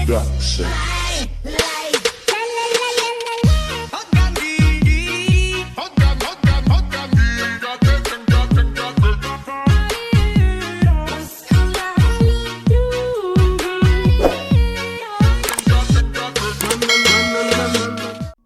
Production.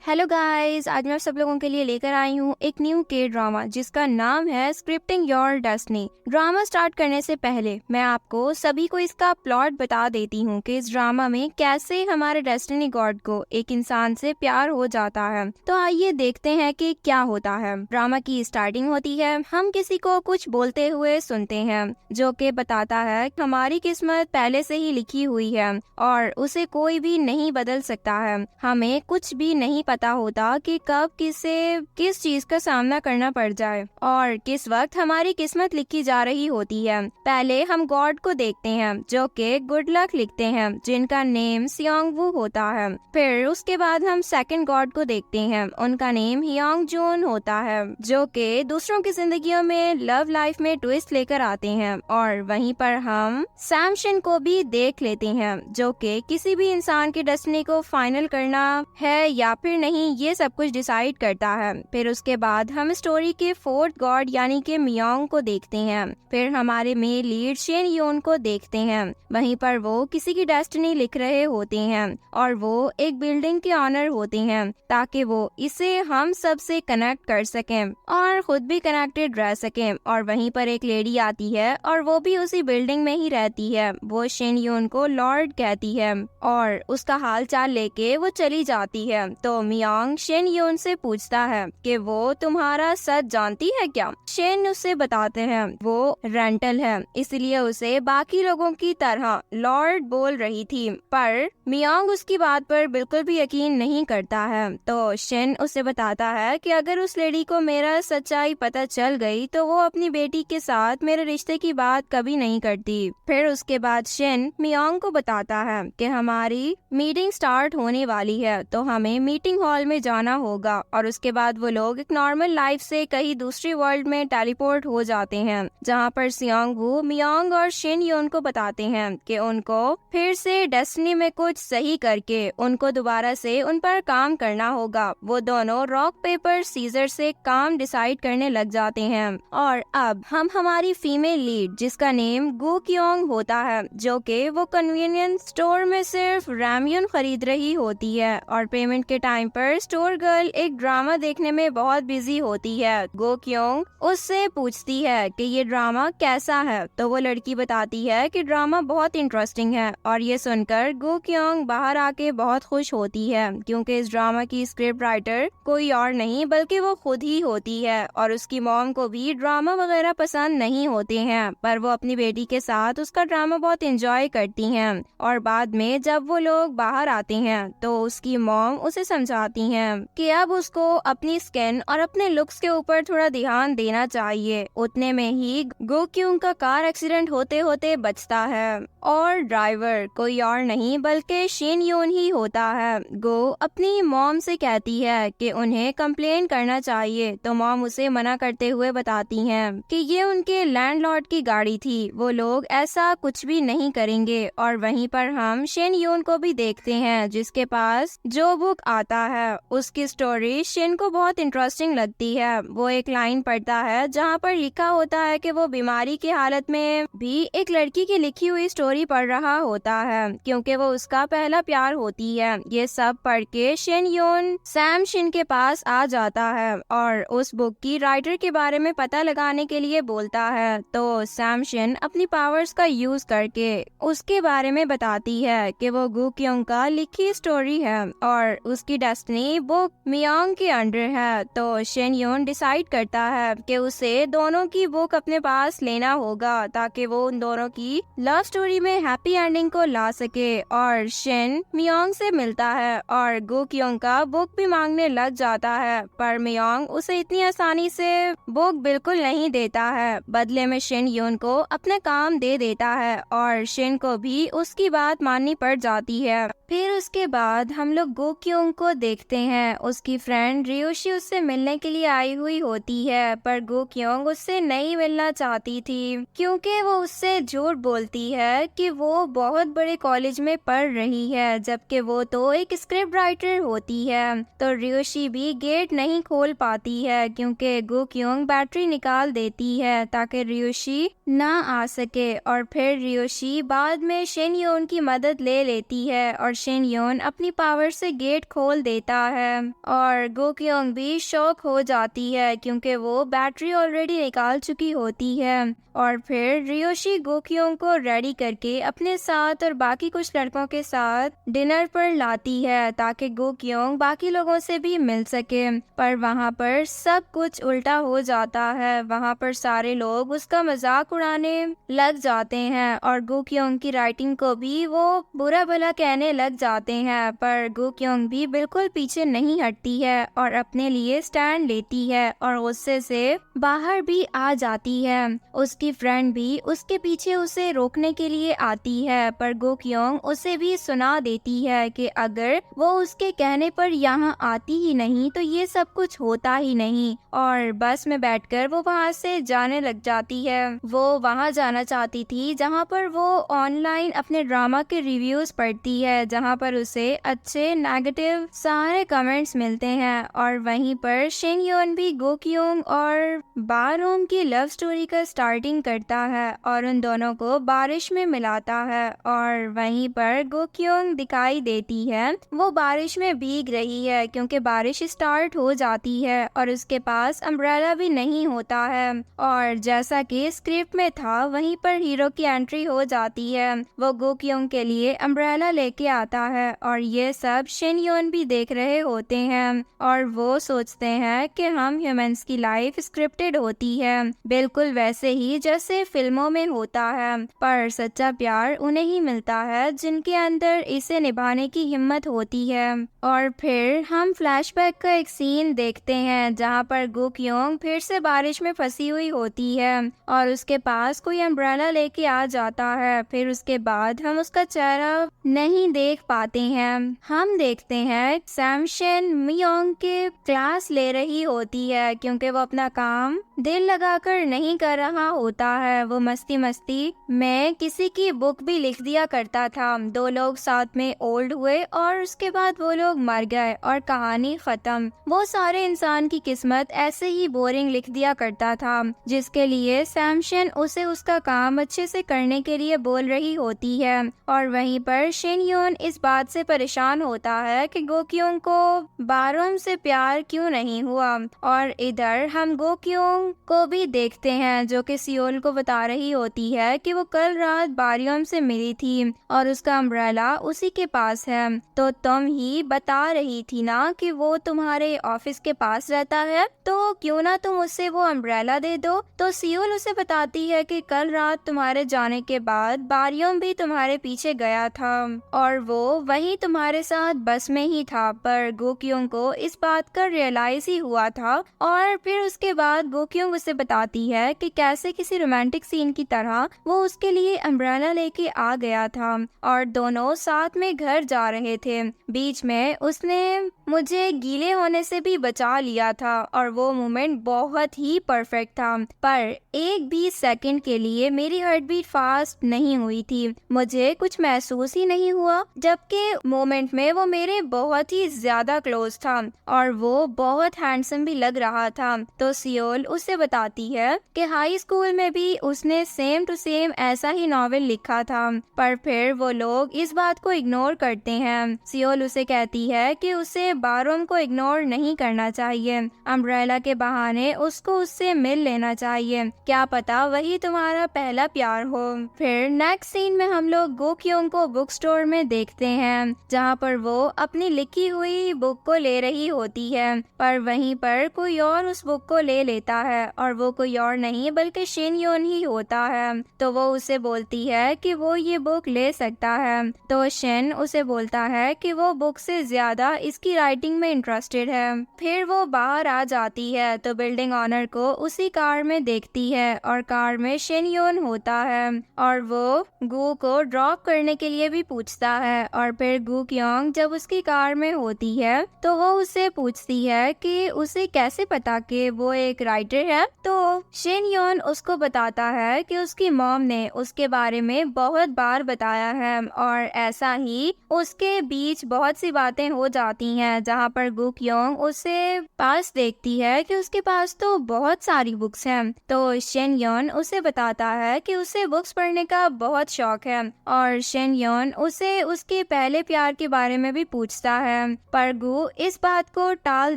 Hello guys, आज मैं आप सब लोगों के लिए लेकर आई हूँ एक न्यू के ड्रामा जिसका नाम है scripting your destiny. Drama start करने से पहले मैं आपको सभी को इसका प्लॉट बता देती हूँ कि इस ड्रामा में कैसे हमारे डेस्टिनी गॉड को एक इंसान से प्यार हो जाता है। तो आइए देखते हैं कि क्या होता है। ड्रामा की स्टार्टिंग होती है, हम किसी को कुछ बोलते हुए सुनते हैं जो कि बताता है कि हमारी किस्मत पहले से ही लिखी हुई है और उसे कोई भी नहीं बदल सकता है। हमें कुछ भी नहीं पता होता कि कब किस चीज का सामना करना पड़ जाए और किस वक्त हमारी किस्मत लिखी जा रही होती है। पहले हम गॉड को देखते हैं जो कि गुड लक लिखते हैं, जिनका नेम सियोंग वू होता है। फिर उसके बाद हम सेकंड गॉड को देखते हैं, उनका नेम हियोंग जून होता है, जो कि दूसरों की जिंदगियों में लव लाइफ में ट्विस्ट लेकर आते हैं। और वहीं पर हम सैमशन को भी देख लेते हैं जो कि किसी भी इंसान की डेस्टिनी को फाइनल करना है या फिर नहीं, ये सब कुछ डिसाइड करता है। फिर उसके बाद हम स्टोरी के फोर्थ गॉड यानी कि मियोंग को देखते हैं। फिर हमारे मेन लीड शेन योन को देखते हैं, वहीं पर वो किसी की डेस्टिनी लिख रहे होते हैं और वो एक बिल्डिंग के ऑनर होते हैं ताकि वो इसे हम सब से कनेक्ट कर सकें और खुद भी कनेक्टेड रह सकें। और वहीं पर एक लेडी आती है और वो भी उसी बिल्डिंग में ही रहती है। वो शेन योन को लॉर्ड कहती है और उसका हाल चाल लेके वो चली जाती है। तो मियोंग शेन योन से पूछता है कि वो तुम्हारा सच जानती है क्या। शेन उससे बताते हैं वो रेंटल है, इसलिए उसे बाकी लोगों की तरह लॉर्ड बोल रही थी। पर मियोंग उसकी बात पर बिल्कुल भी यकीन नहीं करता है। तो शेन उसे बताता है कि अगर उस लेडी को मेरा सच्चाई पता चल गई तो वो अपनी बेटी के साथ मेरे रिश्ते की बात कभी नहीं करती। फिर उसके बाद शेन मियोंग को बताता है कि हमारी मीटिंग स्टार्ट होने वाली है, तो हमें मीटिंग हॉल में जाना होगा। और उसके बाद वो लोग एक नॉर्मल लाइफ से कहीं दूसरी वर्ल्ड में टेलीपोर्ट हो जाते हैं, जहाँ पर सियोंग वू मियोंग और शेन योन को बताते हैं कि उनको फिर से डेस्टिनी में कुछ सही करके उनको दोबारा से उन पर काम करना होगा। वो दोनों रॉक पेपर सीजर से काम डिसाइड करने लग जाते हैं। और अब हम हमारी फीमेल लीड जिसका नेम गो क्योंग होता है, जो कि वो कन्वीनियंस स्टोर में सिर्फ रैमयून खरीद रही होती है और पेमेंट के टाइम पर स्टोर गर्ल एक ड्रामा देखने में बहुत बिजी होती है। गो क्योंग उससे पूछती है कि ये ड्रामा कैसा है, तो वो लड़की बताती है कि ड्रामा बहुत इंटरेस्टिंग है। और ये सुनकर गो क्योंग बाहर आके बहुत खुश होती है क्योंकि इस ड्रामा की स्क्रिप्ट राइटर कोई और नहीं बल्कि वो खुद ही होती है। और उसकी मॉम को भी ड्रामा वगैरह पसंद नहीं होते हैं, पर वो अपनी बेटी के साथ उसका ड्रामा बहुत एंजॉय करती हैं। और बाद में जब वो लोग बाहर आते हैं तो उसकी मॉम उसे समझाती हैं कि अब उसको अपनी स्किन और अपने लुक्स के ऊपर थोड़ा ध्यान देना चाहिए। उतने में ही गो क्योंग का कार एक्सीडेंट होते होते बचता है और ड्राइवर कोई और नहीं बल्कि शेन योन ही होता है। गो अपनी मॉम से कहती है कि उन्हें कंप्लेन करना चाहिए, तो मॉम उसे मना करते हुए बताती हैं कि ये उनके लैंडलॉर्ड की गाड़ी थी, वो लोग ऐसा कुछ भी नहीं करेंगे। और वहीं पर हम शेन योन को भी देखते हैं जिसके पास जो बुक आता है उसकी स्टोरी शेन को बहुत इंटरेस्टिंग लगती है। वो एक लाइन पढ़ता है जहाँ पर लिखा होता है कि वो बीमारी की हालत में भी एक लड़की की लिखी हुई स्टोरी पढ़ रहा होता है क्योंकि वो उसका पहला प्यार होती है। ये सब पढ़ के शेन योन सैम शिन के पास आ जाता है और उस बुक की राइटर के बारे में पता लगाने के लिए बोलता है। तो सैम शिन अपनी पावर्स का यूज करके उसके बारे में बताती है कि वो गो क्योंग का लिखी स्टोरी है और उसकी डेस्टिनी बुक मियोंग के अंडर है। तो शेन योन डिसाइड करता है कि उसे दोनों की बुक अपने पास लेना होगा ताकि वो उन दोनों की लव स्टोरी में हैप्पी एंडिंग को ला सके। और शेन मियोंग से मिलता है और गो क्योंग का बुक भी मांगने लग जाता है, पर मियोंग उसे इतनी आसानी से बुक बिल्कुल नहीं देता है। बदले में शेन योन को अपने काम दे देता है और शेन को भी उसकी बात माननी पड़ जाती है। फिर उसके बाद हम लोग गो क्योंग को देखते हैं। उसकी फ्रेंड रियोशी उससे मिलने के लिए आई हुई होती है, पर गो क्योंग उससे नहीं मिलना चाहती थी क्योंकि वो उससे झूठ बोलती है कि वो बहुत बड़े कॉलेज में पढ़ रही है, जबकि वो तो एक स्क्रिप्ट राइटर होती है। तो रियोशी भी गेट नहीं खोल पाती है क्योंकि गो क्योंग बैटरी निकाल देती है ताकि रियोशी ना आ सके। और फिर रियोशी बाद में शिन योन की मदद ले लेती है और शिन योन अपनी पावर से गेट खोल देता है और गो क्योंग भी शॉक हो जाती है क्योंकि वो बैटरी ऑलरेडी निकाल चुकी होती है। और फिर रियोशी गो क्योंग को रेडी करके अपने साथ और बाकी कुछ लड़कों के साथ डिनर पर लाती है ताकि गो क्योंग बाकी लोगों से भी मिल सके। पर वहाँ पर सब कुछ उल्टा हो जाता है। वहाँ पर सारे लोग उसका मजाक उड़ाने लग जाते हैं और गो क्योंग की राइटिंग को भी वो बुरा भला कहने लग जाते हैं। पर गो क्योंग भी बिल्कुल पीछे नहीं हटती है और अपने लिए स्टैंड लेती है और गुस्से से बाहर भी आ जाती है। उसकी फ्रेंड भी उसके पीछे उसे रोकने के लिए आती है, पर गो क्योंग उसे भी सुना देती है कि अगर वो उसके कहने पर यहाँ आती ही नहीं तो ये सब कुछ होता ही नहीं। और बस में बैठकर वो वहाँ से जाने लग जाती है। वो वहाँ जाना चाहती थी जहाँ पर वो ऑनलाइन अपने ड्रामा के रिव्यूज पढ़ती है, जहाँ पर उसे अच्छे नेगेटिव सारे कमेंट्स मिलते हैं। और वहीं पर शिन योन भी गो क्योंग और बारोम की लव स्टोरी का स्टार्टिंग करता है और उन दोनों को बारिश में मिलाता है। और वहीं पर गो क्योंग दिखाई देती है, वो बारिश में भीग रही है क्योंकि बारिश स्टार्ट हो जाती है और उसके पास अम्ब्रेला भी नहीं होता है। और जैसा कि स्क्रिप्ट में था वहीं पर हीरो की एंट्री हो जाती है। वो गो क्योंग के लिए अम्ब्रेला लेके आता है और ये सब शिन योन भी देख रहे होते हैं और वो सोचते हैं कि हम ह्यूमंस की लाइफ स्क्रिप्टेड होती है, बिल्कुल वैसे ही जैसे फिल्मों में होता है। पर सच्चा प्यार उन्हें ही मिलता है जिनके अंदर इसे निभाने की हिम्मत होती है। और फिर हम फ्लैशबैक का एक सीन देखते हैं जहाँ पर गो क्योंग फिर से बारिश में फंसी हुई होती है और उसके पास कोई अम्ब्रेला लेके आ जाता है। फिर उसके बाद हम उसका चेहरा नहीं देख पाते हैं। हम देखते हैं सैमशन मियोंग के क्लास ले रही होती है क्योंकि वो अपना काम दिल लगाकर नहीं कर रहा होता है। वो मस्ती मस्ती में किसी की बुक भी लिख दिया करता था। दो लोग साथ में ओल्ड हुए और उसके बाद वो लोग मर गए और कहानी खत्म। वो सारे इंसान की किस्मत ऐसे ही बोरिंग लिख दिया करता था, जिसके लिए सैमशन उसे उसका काम अच्छे से करने के लिए बोल रही होती है। और वहीं पर शिन योन इस बात से परेशान होता है कि गो क्योंग को बारोम से प्यार क्यों नहीं हुआ। और इधर हम गो क्योंग को भी देखते हैं जो कि सियोल को बता रही होती है कि वो कल रात बारियोम से मिली थी और उसका अम्ब्रेला उसी के पास है। तो तुम ही बता रही थी ना कि वो तुम्हारे ऑफिस के पास रहता है, तो क्यों ना तुम उससे वो अम्ब्रेला दे दो। तो सियोल उसे बताती है कि कल रात तुम्हारे जाने के बाद बारियोम भी तुम्हारे पीछे गया था और वो वही तुम्हारे साथ बस में ही था। पर गो क्योंग को इस बात का रियलाइज ही हुआ था और फिर उसके बाद गो क्योंग उसे बताती है कि कैसे किसी रोमांटिक सीन की तरह वो उसके लिए अम्ब्रेला लेके आ गया था और दोनों साथ में घर जा रहे थे। बीच में उसने मुझे गीले होने से भी बचा लिया था और वो मोमेंट बहुत ही परफेक्ट था। पर एक भी सेकंड के लिए मेरी हार्ट बीट फास्ट नहीं हुई थी, मुझे कुछ महसूस ही नहीं हुआ, जबकि मोमेंट में वो मेरे बहुत ही ज्यादा क्लोज था और वो बहुत हैंडसम भी लग रहा था। तो सियोल उसे बताती है कि हाई स्कूल में भी उसने सेम टू सेम ऐसा ही नॉवेल लिखा था, पर फिर वो लोग इस बात को इग्नोर करते हैं। सियोल उसे कहती है कि उसे बारोम को इग्नोर नहीं करना चाहिए, अम्ब्रेला के बहाने उसको उससे मिल लेना चाहिए, क्या पता वही तुम्हारा पहला प्यार हो। फिर नेक्स्ट सीन में हम लोग गो क्योंग को बुक स्टोर में देखते हैं जहाँ पर वो अपनी लिखी हुई बुक को ले रही होती है, पर वहीं पर कोई और उस बुक को ले लेता है और वो कोई और नहीं बल्कि शिन योन ही होता है। तो वो उसे बोलती है कि वो ये बुक ले सकता है। तो शिन उसे बोलता है कि वो बुक से ज्यादा इसकी राइटिंग में इंटरेस्टेड है। फिर वो बाहर आ जाती है तो बिल्डिंग ऑनर को उसी कार में देखती है और कार में शिन योन होता है और वो गो को ड्रॉप करने के लिए भी पूछता है और फिर गुक्योंग जब उसकी कार में होती है तो वो उससे पूछती है कि उसे कैसे पता कि वो एक राइटर है। तो शिन योन उसको बताता है कि उसकी मॉम ने उसके बारे में बहुत बार बताया है और ऐसा ही उसके बीच बहुत सी बातें हो जाती हैं जहाँ पर गुक्योंग उसे पास देखती है कि उसके पास तो बहुत सारी बुक्स हैं। तो शिन योन उसे बताता है कि उसे बुक्स पढ़ने का बहुत शौक है और शिन योन उसे उसके पहले प्यार के बारे में भी पूछता है, पर गु इस बात को टाल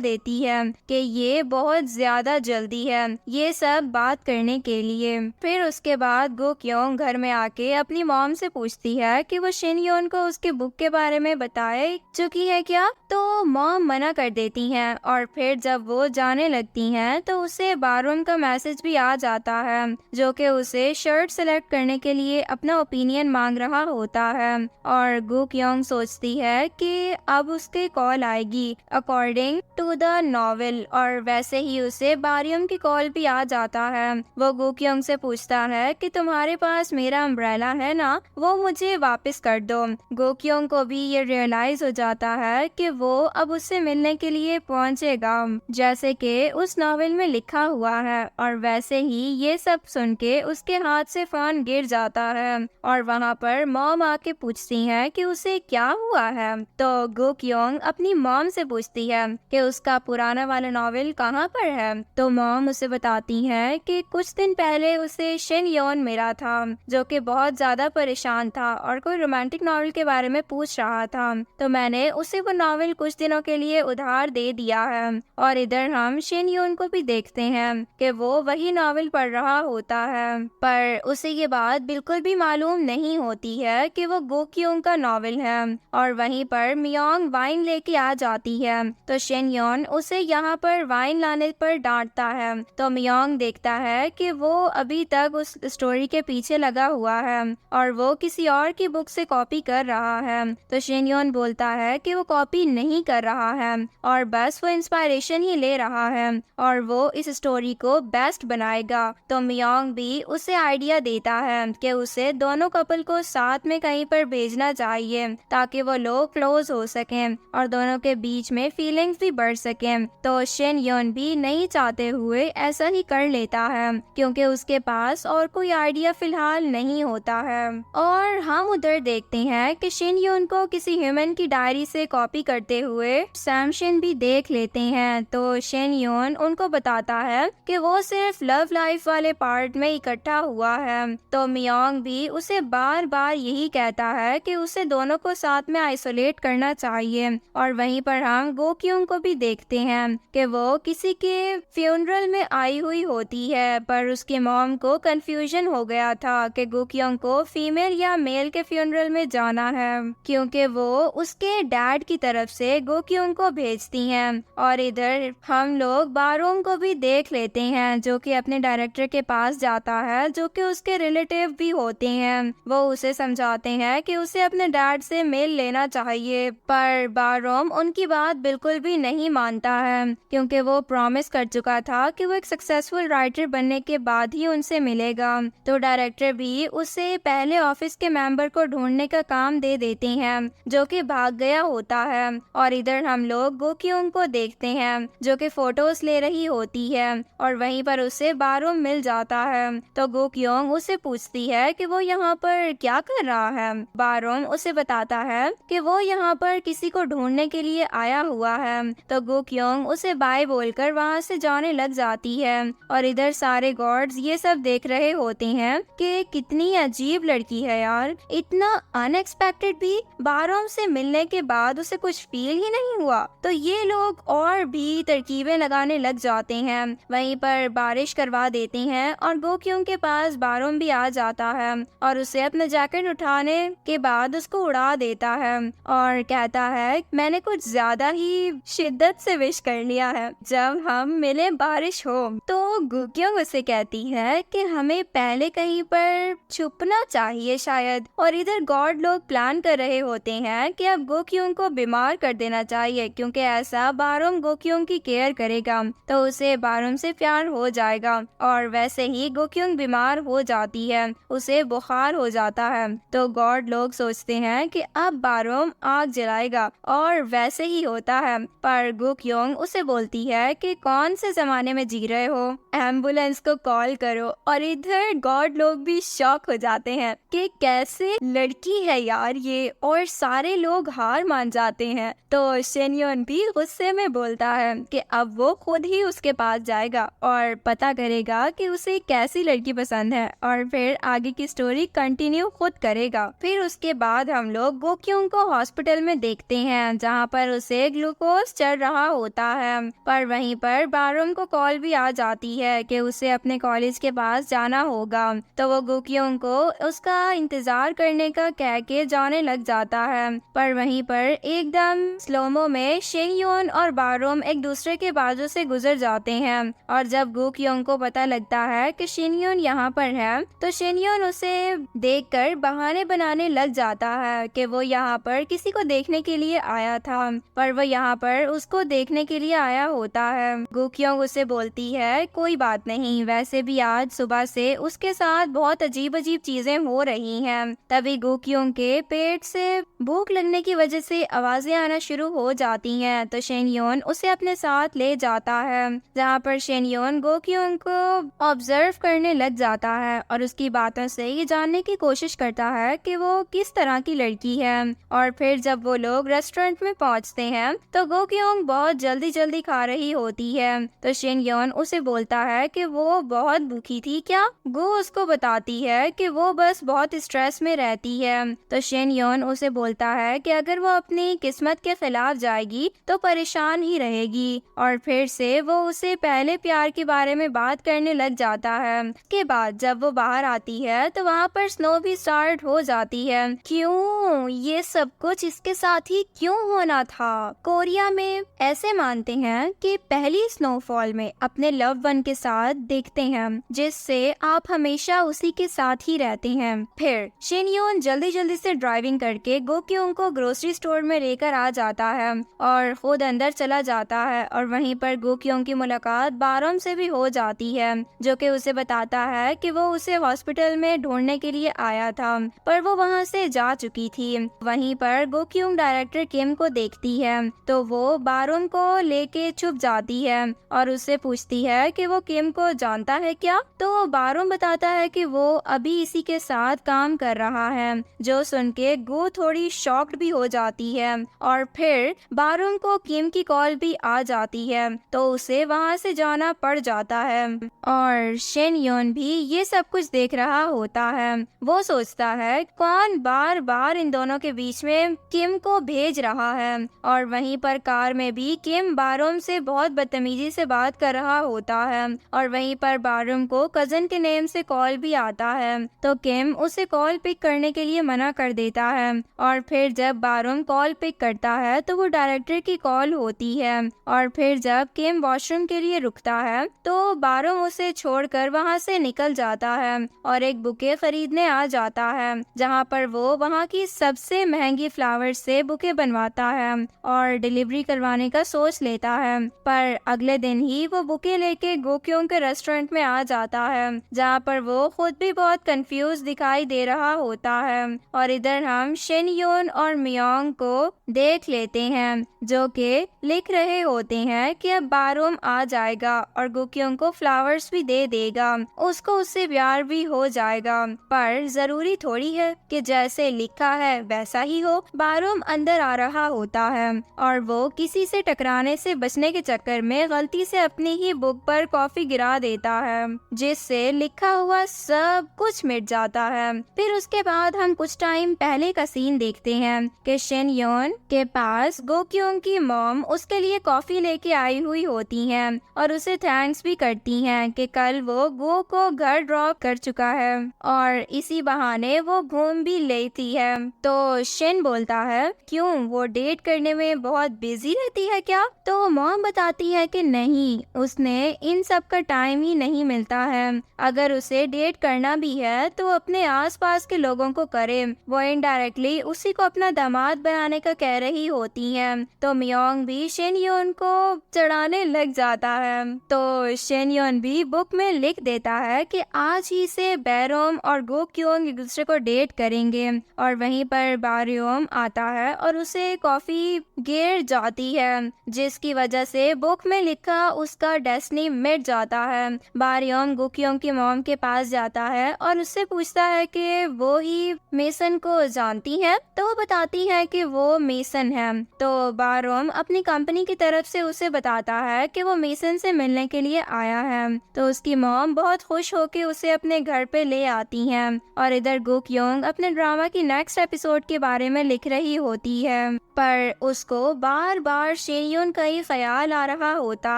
देती है कि ये बहुत ज्यादा जल्दी है ये सब बात करने के लिए। फिर उसके बाद गुक्योंग घर में आके अपनी मॉम से पूछती है कि वो शिन योन को उसके बुक के बारे में बताए चुकी है क्या। तो मॉम मना कर देती हैं और फिर जब वो जाने लगती हैं तो उसे बारूम का मैसेज भी आ जाता है जो कि उसे शर्ट सेलेक्ट करने के लिए अपना ओपिनियन मांग रहा होता है। और गुक्योंग सोचती है कि अब उसके कॉल आएगी अकॉर्डिंग टू द नॉवेल, और वैसे ही उसे बारूम की कॉल भी आ जाता है। वो गुक्योंग से पूछता है कि तुम्हारे पास मेरा अम्ब्रेला है ना, वो मुझे वापस कर दो। गुक्योंग को भी ये रियलाइज हो जाता है कि वो अब उससे मिलने के लिए पहुंचेगा जैसे कि उस नॉवेल में लिखा हुआ है। और वैसे ही ये सब सुन के उसके हाथ से फोन गिर जाता है और वहाँ पर मॉम आके पूछती है कि उसे क्या हुआ है। तो गुक्योंग अपनी मॉम से पूछती है कि उसका पुराना वाला नॉवेल कहाँ पर है। तो मॉम उसे बताती है कि कुछ दिन पहले उसे शिन योन मिला था जो कि बहुत ज्यादा परेशान था और कोई रोमांटिक नॉवेल के बारे में पूछ रहा था। तो मैंने उसे वो नॉवेल कुछ दिनों के लिए उधार दे दिया है। और इधर हम शिन योन को भी देखते हैं कि वो वही नॉवेल पढ़ रहा होता है, पर उसे ये बात बिल्कुल भी मालूम नहीं होती है कि वो गुक्योंग का नॉवेल है। और वहीं पर मियोंग वाइन लेके आ जाती है तो शिन योन उसे यहाँ पर वाइन लाने पर डांटता है। तो मियोंग देखता है कि वो अभी तक उस स्टोरी के पीछे लगा हुआ है और वो किसी और की बुक से कॉपी कर रहा है। तो शिन योन बोलता है कि वो कॉपी नहीं कर रहा है और बस वो इंस्पायरेशन ही ले रहा है और वो इस स्टोरी को बेस्ट बनाएगा। तो मियोंग भी उसे आइडिया देता है कि उसे दोनों कपल को साथ में कहीं पर भेजना चाहिए ताकि वो लोग क्लोज हो सकें और दोनों के बीच में फीलिंग्स भी बढ़ सकें। तो शिन योन भी नहीं चाहते हुए ऐसा ही कर लेता है क्योंकि उसके पास और कोई आइडिया फिलहाल नहीं होता है। और हम उधर देखते हैं कि शिन योन को किसी ह्यूमन की डायरी से कॉपी करते हुए सैम शिन भी देख लेते हैं। तो शिन योन उनको बताता है कि वो सिर्फ लव लाइफ वाले पार्ट में इकट्ठा हुआ है। तो मियोंग भी उसे बार बार यही कहता है कि उसे दोनों को साथ में आइसोलेट करना चाहिए। और वहीं पर हम गुक्योंग को भी देखते हैं कि वो किसी के फ्यूनरल में आई हुई होती है, पर उसकी मॉम को कंफ्यूजन हो गया था कि गुक्योंग को फीमेल या मेल के फ्यूनरल में जाना है क्योंकि वो उसके डैड की तरफ से गुक्योंग को भेजती हैं। और इधर हम लोग बारूम को भी देख लेते हैं जो कि अपने डायरेक्टर के पास जाता है जो कि उसके रिलेटिव भी होते हैं। वो उसे समझाते हैं कि उसे अपने डैड से मेल लेना चाहिए, पर बारूम उनकी बात बिल्कुल भी नहीं मानता है क्योंकि वो प्रॉमिस कर चुका था कि वो एक सक्सेसफुल राइटर बनने के बाद ही उनसे मिलेगा। तो डायरेक्टर भी उसे पहले ऑफिस के मेंबर को ढूंढने का काम दे देते हैं जो कि भाग गया होता है। और इधर हम लोग गुक्योंग को देखते हैं जो कि फोटोज ले रही होती है और वहीं पर उसे बारूम मिल जाता है। तो गुक्योंग उसे पूछती है कि वो यहाँ पर क्या कर रहा है। बारूम उसे बताता है कि वो यहाँ पर किसी को ढूंढने के लिए आया हुआ है। तो गुक्योंग उसे बाय बोलकर वहाँ से जाने लग जाती है। और इधर सारे गॉड्स ये सब देख रहे होते हैं कि कितनी अजीब लड़की है यार, इतना अनएक्सपेक्टेड भी बारूम से मिलने के बाद उसे कुछ फील ही नहीं हुआ। तो ये लोग और भी तरकीबें लगाने लग जाते हैं, वहीं पर बारिश करवा देते हैं और गुक्योंग के पास बारूम भी आ जाता है और उसे अपना जैकेट उठाने के बाद उसको उड़ा देता है और कहता है मैंने कुछ ज्यादा ही शिद्दत से विश कर लिया है, जब हम मिले बारिश हो। तो गुक्योंग उसे कहती है कि हमें पहले कहीं पर छुपना चाहिए शायद। और इधर गॉड लोग प्लान कर रहे होते हैं कि अब गुक्योंग को बीमार कर देना चाहिए क्योंकि ऐसा बारूम गुक्योंग की केयर करेगा तो उसे बारूम से प्यार हो जाएगा। और वैसे ही गुक्योंग बीमार हो जाती है, उसे बुखार हो जाता है। तो गॉड लोग सोचते हैं कि अब बारोम आग जलाएगा और वैसे ही होता है। पर गुक्योंग उसे बोलती है कि कौन से जमाने में जी रहे हो, एम्बुलेंस को कॉल करो। और इधर गॉड लोग भी शॉक हो जाते हैं कि कैसे लड़की है यार ये, और सारे लोग हार मान जाते हैं। तो शेनयोन भी गुस्से में बोलता है कि अब वो खुद ही उसके पास जाएगा और पता करेगा कि उसे कैसी लड़की पसंद है, और फिर आगे की स्टोरी कंटिन्यू खुद करेगा। फिर उसके बाद हम लोग गोक्योंग को हॉस्पिटल में देखते हैं जहाँ पर उसे ग्लूकोज चढ़ रहा होता है। पर वहीं पर बारोम को कॉल भी आ जाती है कि उसे अपने कॉलेज के पास जाना होगा। तो वो गोक्योंग को उसका इंतजार करने का कह के जाने लग जाता है। पर वहीं पर एकदम स्लोमो में शेनयोन और बारोम एक दूसरे के बाजू से गुजर जाते हैं। और जब गोक्योंग को पता लगता है कि शेनयोन यहाँ पर है तो शेनयोन उसे देखकर बहाने बनाने लग जाता है कि वो यहाँ पर किसी को देखने के लिए आया था, पर वो यहाँ पर उसको देखने के लिए आया होता है। गोक्योंग उसे बोलती है कोई बात नहीं, वैसे भी आज सुबह से उसके साथ बहुत अजीब अजीब चीजें हो रही हैं। तभी गोक्योंग के पेट से भूख लगने की वजह से आवाजें आना शुरू हो जाती हैं। तो शेनयोन उसे अपने साथ ले जाता है जहाँ पर शेनयोन गोक्योंग को ऑब्जर्व करने लग जाता है और उसकी बातों से ये जानने की कोशिश करता है कि वो किस तरह की लड़की है। और फिर जब वो लोग रेस्टोरेंट में पहुंचते हैं तो गोक्योंग बहुत जल्दी जल्दी खा रही होती है। तो शेनयोन उसे बोलता है कि वो बहुत भूखी थी क्या। गो उसको बताती है कि वो बस बहुत स्ट्रेस में रहती है। तो शेनयोन उसे बोलता है कि अगर वो अपनी किस्मत के खिलाफ जाएगी तो परेशान ही रहेगी। और फिर से वो उसे पहले प्यार के बारे में बात करने लग जाता है। के बाद जब वो बाहर आती है तो वहाँ पर स्नो भी स्टार्ट हो जाती है। क्यों ये सब कुछ इसके साथ ही क्यों होना था। कोरिया में ऐसे मानते हैं कि पहली स्नोफॉल में अपने लव वन के साथ देखते हैं जिससे आप हमेशा उसी के साथ ही रहते हैं। फिर शेनयोन जल्दी जल्दी से ड्राइविंग करके गोक्योंग को ग्रोसरी स्टोर में लेकर आ जाता है और खुद अंदर चला जाता है। और वहीं पर गोक्योंग की मुलाकात बारोम से भी हो जाती है जो कि उसे बताता है कि वो उसे हॉस्पिटल में ढूंढने के लिए आया था पर वो वहां से जा चुकी थी। वहीं पर गोक्योंग डायरेक्टर किम को देखती है तो वो बारोम को लेके छुप जाती है और उससे पूछती है कि वो किम को जानता है क्या। तो बारोम बताता है कि वो अभी इसी के साथ काम कर रहा है। जो सुन के गो थोड़ी शॉक्ड भी हो जाती है। और फिर बारोम को किम की कॉल भी आ जाती है तो उसे वहां से जाना पड़ जाता है। और शेनयोन भी ये सब कुछ देख रहा होता है। वो सोचता है कौन बार बार इन दोनों के बीच में किम को भेज रहा है। और वहीं पर कार में भी किम बारोम से बहुत बदतमीजी से बात कर रहा होता है। और वहीं पर बारोम को कजन के नेम से कॉल भी आता है तो किम उसे कॉल पिक करने के लिए मना कर देता है। और फिर जब बारोम कॉल पिक करता है तो वो डायरेक्टर की कॉल होती है। और फिर जब किम वॉशरूम के लिए रुकता है तो बारोम उसे छोड़कर वहां से निकल जाता है और एक बुके खरीदने आ जाता है जहां पर वो वहां की सबसे महंगी फ्लावर से बुके बनवाता है और डिलीवरी करवाने का सोच लेता है। पर अगले दिन ही वो बुके लेके गोक्योंग के रेस्टोरेंट में आ जाता है जहां पर वो खुद भी बहुत कंफ्यूज दिखाई दे रहा होता है। और इधर हम शेनयोन और मियोंग को देख लेते हैं जो कि लिख रहे होते हैं कि अब बारोम आ जाएगा और गोक्योंग को फ्लावर्स भी दे देगा, उसको उससे प्यार भी हो जाएगा। पर जरूरी थोड़ी है कि जैसे लिखा है वैसा ही हो। बारोम अंदर आ रहा होता है और वो किसी से टकराने से बचने के चक्कर में गलती से अपनी ही बुक पर कॉफी गिरा देता है जिससे लिखा हुआ सब कुछ मिट जाता है। फिर उसके बाद हम कुछ टाइम पहले का सीन देखते हैं कि शेनयोन के पास गोक्योंग की मॉम उसके लिए कॉफी लेके आई हुई होती हैं और उसे थैंक्स भी करती हैं कि कल वो गो को घर ड्रॉप कर चुका है और इसी बहाने वो घूम भी लेती है। तो शेन बोलता है क्यों वो डेट करने में बहुत बिजी रहती है क्या। तो मॉम बताती है कि नहीं, उसने इन सब का टाइम ही नहीं मिलता है। अगर उसे डेट करना भी है तो अपने आसपास के लोगों को करे। वो इनडायरेक्टली उसी को अपना दामाद बनाने का कह रही होती है। तो मियोंग भी शेनयोन को चढ़ाने लग जाता है। तो शेनयोन भी बुक में लिख देता है कि आज ही से बैरोम और गोक्योंग एक दूसरे को डेट करेंगे और और वहीं पर बारियोम आता है और उसे कॉफी गिर जाती है, जिसकी वजह से बुक में लिखा उसका डेस्टिनी मिट जाता है। बारियोम गुकियोंग की मॉम के पास जाता है और उससे पूछता है कि वो ही मेसन को जानती है, तो वो बताती है कि वो मेसन है। तो बारियोम अपनी कंपनी की तरफ से उसे बताता है कि वो मेसन से मिलने के लिए आया है। तो उसकी मॉम बहुत खुश होकर उसे अपने घर पे ले आती हैं और इधर गुकियोंग अपने ड्रामा की नेक्स्ट एपिसोड के बारे में लिख रही होती है, पर उसको बार बार शेनयून का ही ख्याल आ रहा होता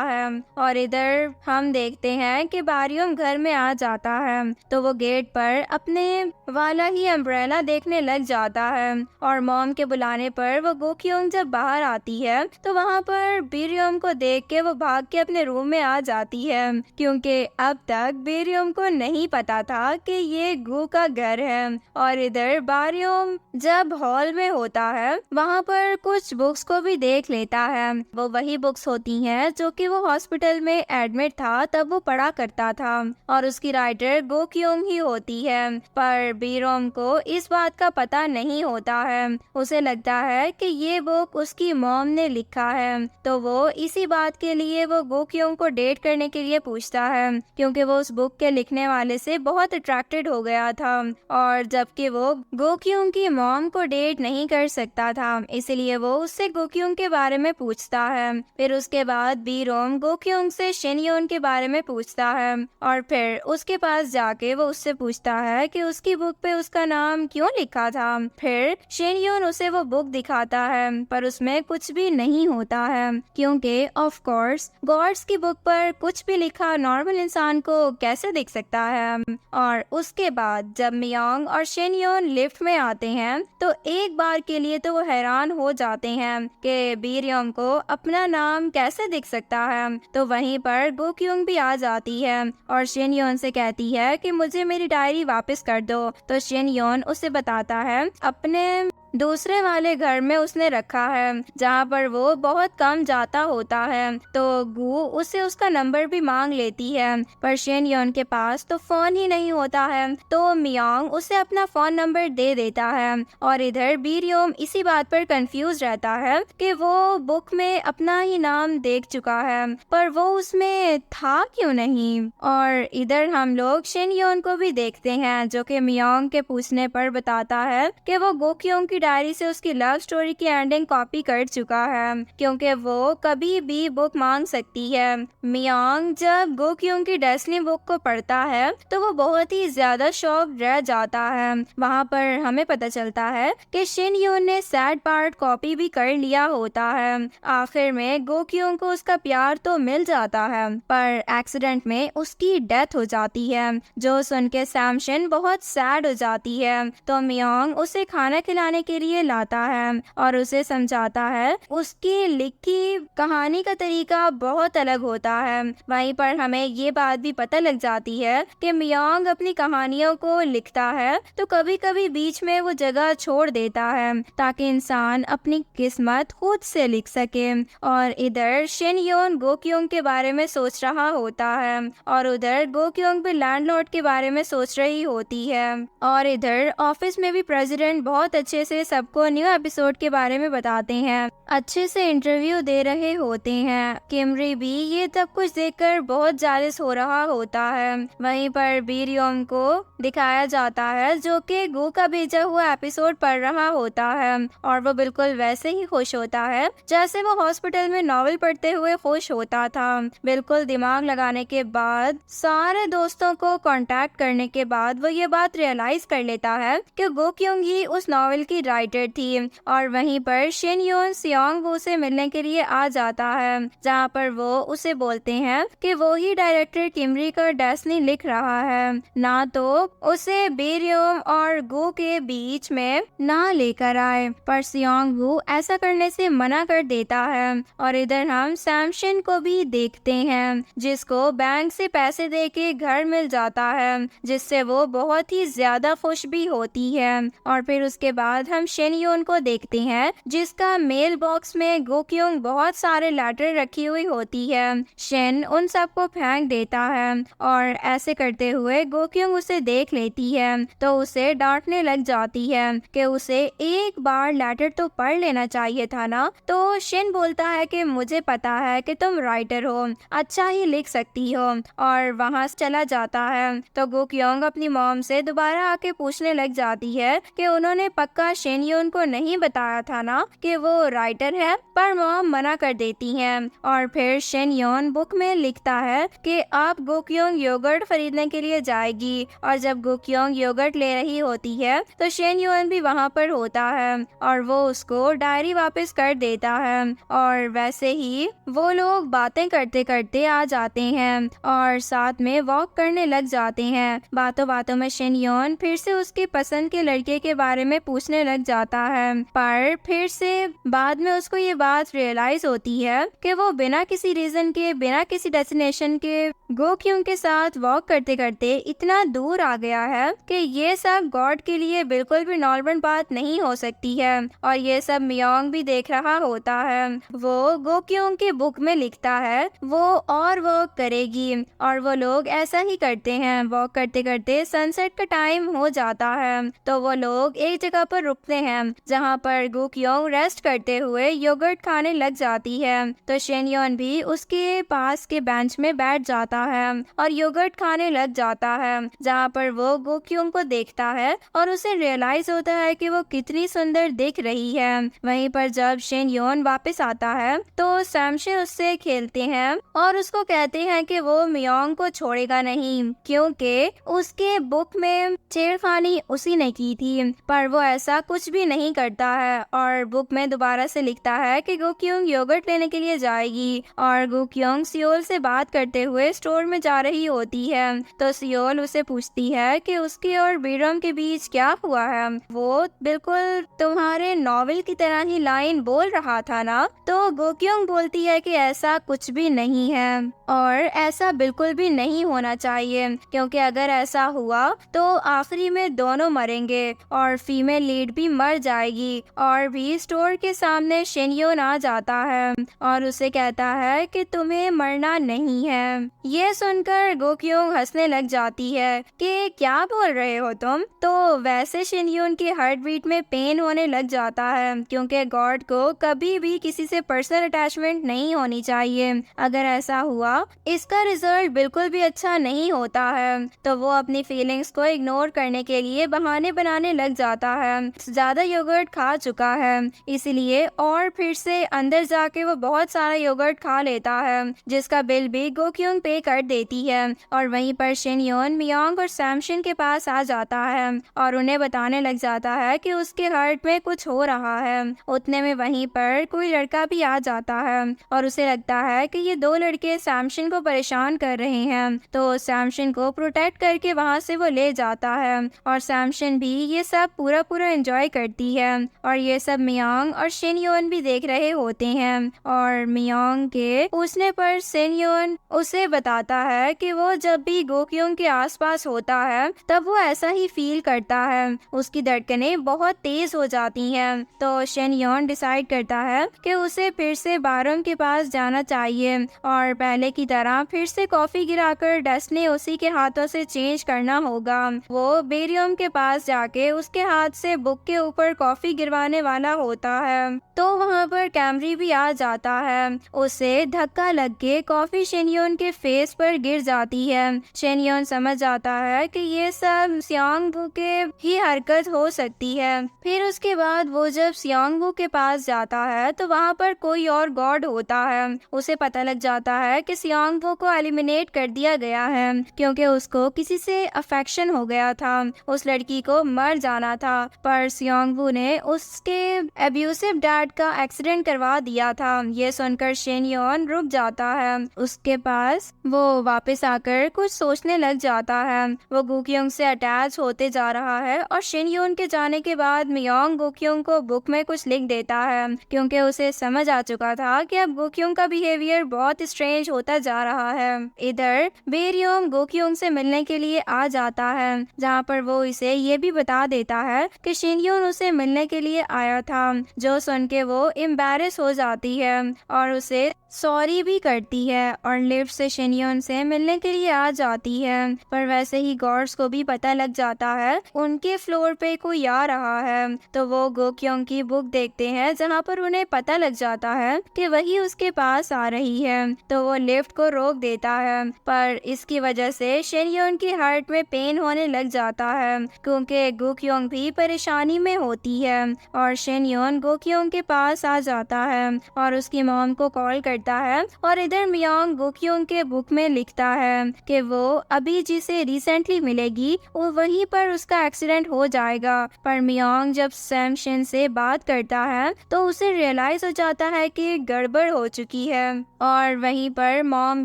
है। और इधर हम देखते हैं कि बारियोम घर में आ जाता है, तो वो गेट पर अपने वाला ही अम्ब्रेला देखने लग जाता है और मॉम के बुलाने पर वो गुकियोंग जब बाहर आती है तो वहाँ पर बेरियम को देख के वो भाग के अपने रूम में आ जाती है, क्योंकि अब तक बेरियम को नहीं पता था कि ये गु का घर है। और इधर बारियोम जब हॉल में होता है वहाँ पर कुछ बुक्स को भी देख लेता है। वो वही बुक्स होती हैं जो कि वो हॉस्पिटल में एडमिट था तब वो पढ़ा करता था और उसकी राइटर गुकियोंग ही होती है। पर बेरियम को इस बात का पता नहीं होता है, उसे लगता है कि ये बुक उसकी मॉम ने लिखा है, तो वो इसी बात के लिए वो गुकियोंग को डेट करने के लिए पूछता है, क्योंकि वो उस बुक के लिखने वाले से बहुत अट्रैक्टेड हो गया था और जबकि वो गुकियोंग की मॉम को डेट नहीं कर सकता था, इसलिए वो उससे गुकियोंग के बारे में पूछता है। फिर उसके बाद बीरोम गुकियोंग से शेनयोन के बारे में पूछता है और फिर उसके पास जाके वो उससे पूछता है कि उसकी बुक पे उसका नाम क्यों लिखा था। फिर शेनयोन उसे वो बुक दिखाता है पर उसमें कुछ भी नहीं होता है, क्योंकि ऑफ कोर्स गॉड्स की बुक पर कुछ भी लिखा नॉर्मल इंसान को कैसे दिख सकता है। और उसके बाद जब मियोंग और शेनयोन लिफ्ट में आते हैं तो एक बार के लिए तो वो हैरान हो जाते हैं कि बीरियम को अपना नाम कैसे दिख सकता है। तो वहीं पर गुकियोंग भी आ जाती है और शेनयोन से कहती है कि मुझे मेरी डायरी वापस कर दो। तो शेनयोन उसे बताता है अपने दूसरे वाले घर में उसने रखा है जहाँ पर वो बहुत कम जाता होता है। तो गु उससे उसका नंबर भी मांग लेती है, पर शेनयोन के पास तो फोन ही नहीं होता है, तो मियोंग उसे अपना फोन नंबर दे देता है। और इधर बीरियोम इसी बात पर कंफ्यूज रहता है कि वो बुक में अपना ही नाम देख चुका है पर वो उसमें था क्यों नहीं। और इधर हम लोग शेनयोन को भी देखते हैं जो कि मियोंग के पूछने पर बताता है कि वो गुकियोंग की डायरी से उसकी लव स्टोरी की एंडिंग कॉपी कर चुका है, क्योंकि वो कभी भी बुक मांग सकती है। मियोंग जब गुकियोंग की डेस्टिनी बुक को पढ़ता है तो वो बहुत ही ज्यादा शॉक रह जाता है। वहाँ पर हमें पता चलता है कि शेनयोन ने सैड पार्ट कॉपी भी कर लिया होता है। आखिर में गुकियोंग को उसका प्यार तो मिल जाता है पर एक्सीडेंट में उसकी डेथ हो जाती है, जो सुन के सैमशन बहुत सैड हो जाती है। तो मियोंग उसे खाना खिलाने के लिए लाता है और उसे समझाता है उसकी लिखी कहानी का तरीका बहुत अलग होता है। वहीं पर हमें ये बात भी पता लग जाती है कि मियोंग अपनी कहानियों को लिखता है तो कभी कभी बीच में वो जगह छोड़ देता है ताकि इंसान अपनी किस्मत खुद से लिख सके। और इधर शेनयोन गुकियोंग के बारे में सोच रहा होता है और उधर गुकियोंग भी लैंडलॉर्ड के बारे में सोच रही होती है। और इधर ऑफिस में भी प्रेसिडेंट बहुत अच्छे से सबको न्यू एपिसोड के बारे में बताते हैं, अच्छे से इंटरव्यू दे रहे होते हैं। किमरी भी ये सब कुछ देखकर बहुत जालिस हो रहा होता है। वहीं पर बीरियोम को दिखाया जाता है जो कि गु का भेजा हुआ एपिसोड पढ़ रहा होता है और वो बिल्कुल वैसे ही खुश होता है जैसे वो हॉस्पिटल में नॉवेल पढ़ते हुए खुश होता था। बिल्कुल दिमाग लगाने के बाद सारे दोस्तों को कांटेक्ट करने के बाद वो ये बात रियलाइज कर लेता है कि गुकियोंग ही उस नॉवेल की राइटर थी। और वहीं पर शेनयोन सियोंग वू से मिलने के लिए आ जाता है जहाँ पर वो उसे बोलते हैं कि वो ही डायरेक्टर किमरी का डेस्टिनी लिख रहा है, ना तो उसे बेरियम और गु के बीच में ना लेकर आए। पर सियोंग वू ऐसा करने से मना कर देता है। और इधर हम सैमशन को भी देखते हैं जिसको बैंक से पैसे दे के घर मिल जाता है, जिससे वो बहुत ही ज्यादा खुश भी होती है। और फिर उसके बाद हम शेन यून को देखते हैं जिसका मेल बॉक्स में गोक्योंग बहुत सारे लेटर रखी हुई होती है। शेन उन सबको फेंक देता है और ऐसे करते हुए गोक्योंग उसे देख लेती है तो उसे डांटने लग जाती है कि उसे एक बार लेटर तो पढ़ लेना चाहिए था ना। तो शेन बोलता है कि मुझे पता है कि तुम राइटर हो, अच्छा ही लिख सकती हो, और वहां से चला जाता है। तो गोक्योंग अपनी मॉम से दोबारा आके पूछने लग जाती है कि उन्होंने पक्का शेन यून को नहीं बताया था ना कि वो राइटर है, पर मॉम मना कर देती हैं। और फिर शेन यून बुक में लिखता है कि आप गोक्योंग योगर्ट खरीदने के लिए जाएगी, और जब गोक्योंग योगर्ट ले रही होती है तो शेन यून भी वहाँ पर होता है और वो उसको डायरी वापस कर देता है। और वैसे ही वो लोग बातें करते करते आ जाते हैं और साथ में वॉक करने लग जाते हैं। बातों बातों में शेन यून फिर से उसकी पसंद के लड़के के बारे में पूछने लग जाता है, पर फिर से बाद में उसको ये बात रियलाइज होती है कि वो बिना किसी रीजन के, बिना किसी डेस्टिनेशन के गोक्योंग के साथ वॉक करते करते इतना दूर आ गया है कि ये सब गॉड के लिए बिल्कुल भी नॉर्मल बात नहीं हो सकती है। और ये सब मियोंग भी देख रहा होता है। वो गोक्योंग की बुक में लिखता है वो और वॉक करेगी, और वो लोग ऐसा ही करते हैं। वॉक करते करते सनसेट का टाइम हो जाता है तो वो लोग एक जगह पर रुकते हैं जहाँ पर गोक्योंग रेस्ट करते हुए योगर्ट खाने लग जाती है। तो शेन यून भी उसके पास के बेंच में बैठ जाता है और योगर्ट खाने लग जाता है, जहाँ पर वो गोक्योंग को देखता है और उसे रियलाइज होता है कि वो कितनी सुंदर दिख रही है। वहीं पर जब शेन यून वापस आता है तो सैमशे उससे खेलते हैं और उसको कहते हैं कि वो मियोंग को छोड़ेगा नहीं, क्योंकि उसके बुक में छेड़खानी उसी ने की थी, पर वो ऐसा कुछ भी नहीं करता है और बुक में दोबारा से लिखता है कि गोक्योंग योगर्ट लेने के लिए जाएगी। और गोक्योंग सियोल से बात करते हुए स्टोर में जा रही होती है तो सियोल उसे पूछती है कि उसके और बीरम के बीच क्या हुआ है। वो बिल्कुल तुम्हारे नॉवेल की तरह ही लाइन बोल रहा था ना। तो गोक्योंग बोलती है कि ऐसा कुछ भी नहीं है और ऐसा बिल्कुल भी नहीं होना चाहिए, क्योंकि अगर ऐसा हुआ तो आखिरी में दोनों मरेंगे और फीमेल लीड भी मर जाएगी। और भी स्टोर के सामने शेन यून आ जाता है और उसे कहता है कि तुम्हें मरना नहीं है। ये सुनकर गोक्योंग हंसने लग जाती है कि क्या बोल रहे हो तुम। तो वैसे शेन यून की हार्ट बीट में पेन होने लग जाता है, क्योंकि गॉड को कभी भी किसी से पर्सनल अटैचमेंट नहीं होनी चाहिए। अगर ऐसा हुआ इसका रिजल्ट बिल्कुल भी अच्छा नहीं होता है। तो वो अपनी फीलिंग्स को इग्नोर करने के लिए बहाने बनाने लग जाता है। ज्यादा योगर्ट खा चुका है इसलिए, और फिर से अंदर जाके वो बहुत सारा योगर्ट खा लेता है जिसका बिल भी गोक्योंग पे कर देती है। और वहीं पर शेन यून मियोंग और सैमशिन के पास आ जाता है और उन्हें बताने लग जाता है कि उसके हार्ट में कुछ हो रहा है। उतने में वहीं पर कोई लड़का भी आ जाता है और उसे लगता है कि ये दो लड़के सैमशिन को परेशान कर रहे हैं। तो सैमशिन को प्रोटेक्ट करके वहां से वो ले जाता है और सैमशिन भी ये सब पूरा एंजॉय करती है। और ये सब मियोंग और शेन यून भी देख रहे होते हैं। और मियोंग के पूछने पर शेन यून उसे बताता है कि वो जब भी गोक्योंग के आसपास होता है तब वो ऐसा ही फील करता है, उसकी धड़कनें बहुत तेज हो जाती हैं। तो शेन यून डिसाइड करता है कि उसे फिर से बारम के पास जाना चाहिए और पहले की तरह फिर से कॉफी गिराकर डेस्टिनी उसी के हाथों से चेंज करना होगा। वो बेरियम के पास जाके उसके हाथ से बुक के ऊपर कॉफी गिरवाने वाला होता है तो वहाँ पर कैमरी भी आ जाता है। उसे धक्का लग के कॉफी शेन यून के फेस पर गिर जाती है। शेन यून समझ जाता है कि ये सब सियांग-वू के ही हरकत हो सकती है। फिर उसके बाद वो जब सियांग-वू के पास जाता है तो वहाँ पर कोई और गॉड होता है। उसे पता लग जाता है कि सियांग-वू को एलिमिनेट कर दिया गया है क्योंकि उसको किसी से अफेक्शन हो गया था, उस लड़की को मर जाना था। पर सियांग-वू ने उसके एब्यूसिव डैड डैड का एक्सीडेंट करवा दिया था। ये सुनकर शिन योन रुक जाता है। उसके पास वो वापस आकर कुछ सोचने लग जाता है। वो गुक्योंग से अटैच होते जा रहा है और शिन योन के जाने के बाद मियोंग गुक्योंग को बुक में कुछ लिख देता है, क्योंकि उसे समझ आ चुका था कि अब गुक्योंग का बिहेवियर बहुत स्ट्रेंज होता जा रहा है। इधर बेरियोंग गुक्योंग से मिलने के लिए आ जाता है, जहाँ पर वो इसे ये भी बता देता है कि शिन योन उसे मिलने के लिए आया था, जो सुन के वो एम्बैरेस हो जाती है और उसे सॉरी भी करती है और लिफ्ट से शिन योन से मिलने के लिए आ जाती है। पर वैसे ही गार्ड्स को भी पता लग जाता है उनके फ्लोर पे कोई आ रहा है, तो वो गुक्योंग की बुक देखते हैं, जहाँ पर उन्हें पता लग जाता है कि वही उसके पास आ रही है। तो वो लिफ्ट को रोक देता है, पर इसकी वजह से शिन योन की हार्ट में पेन होने लग जाता है, क्योंकि गुक्योंग भी परेशानी में होती है। और शिन योन गुक्योंग के पास आ जाता है और उसकी मॉम को कॉल करता है। और इधर मियोंग गुक्योंग के बुक में लिखता है कि वो अभी जिसे रिसेंटली मिलेगी वो वहीं पर उसका एक्सीडेंट हो जाएगा। पर मियोंग जब सैम शिन से बात करता है तो उसे रियलाइज हो जाता है कि गड़बड़ हो चुकी है। और वहीं पर मॉम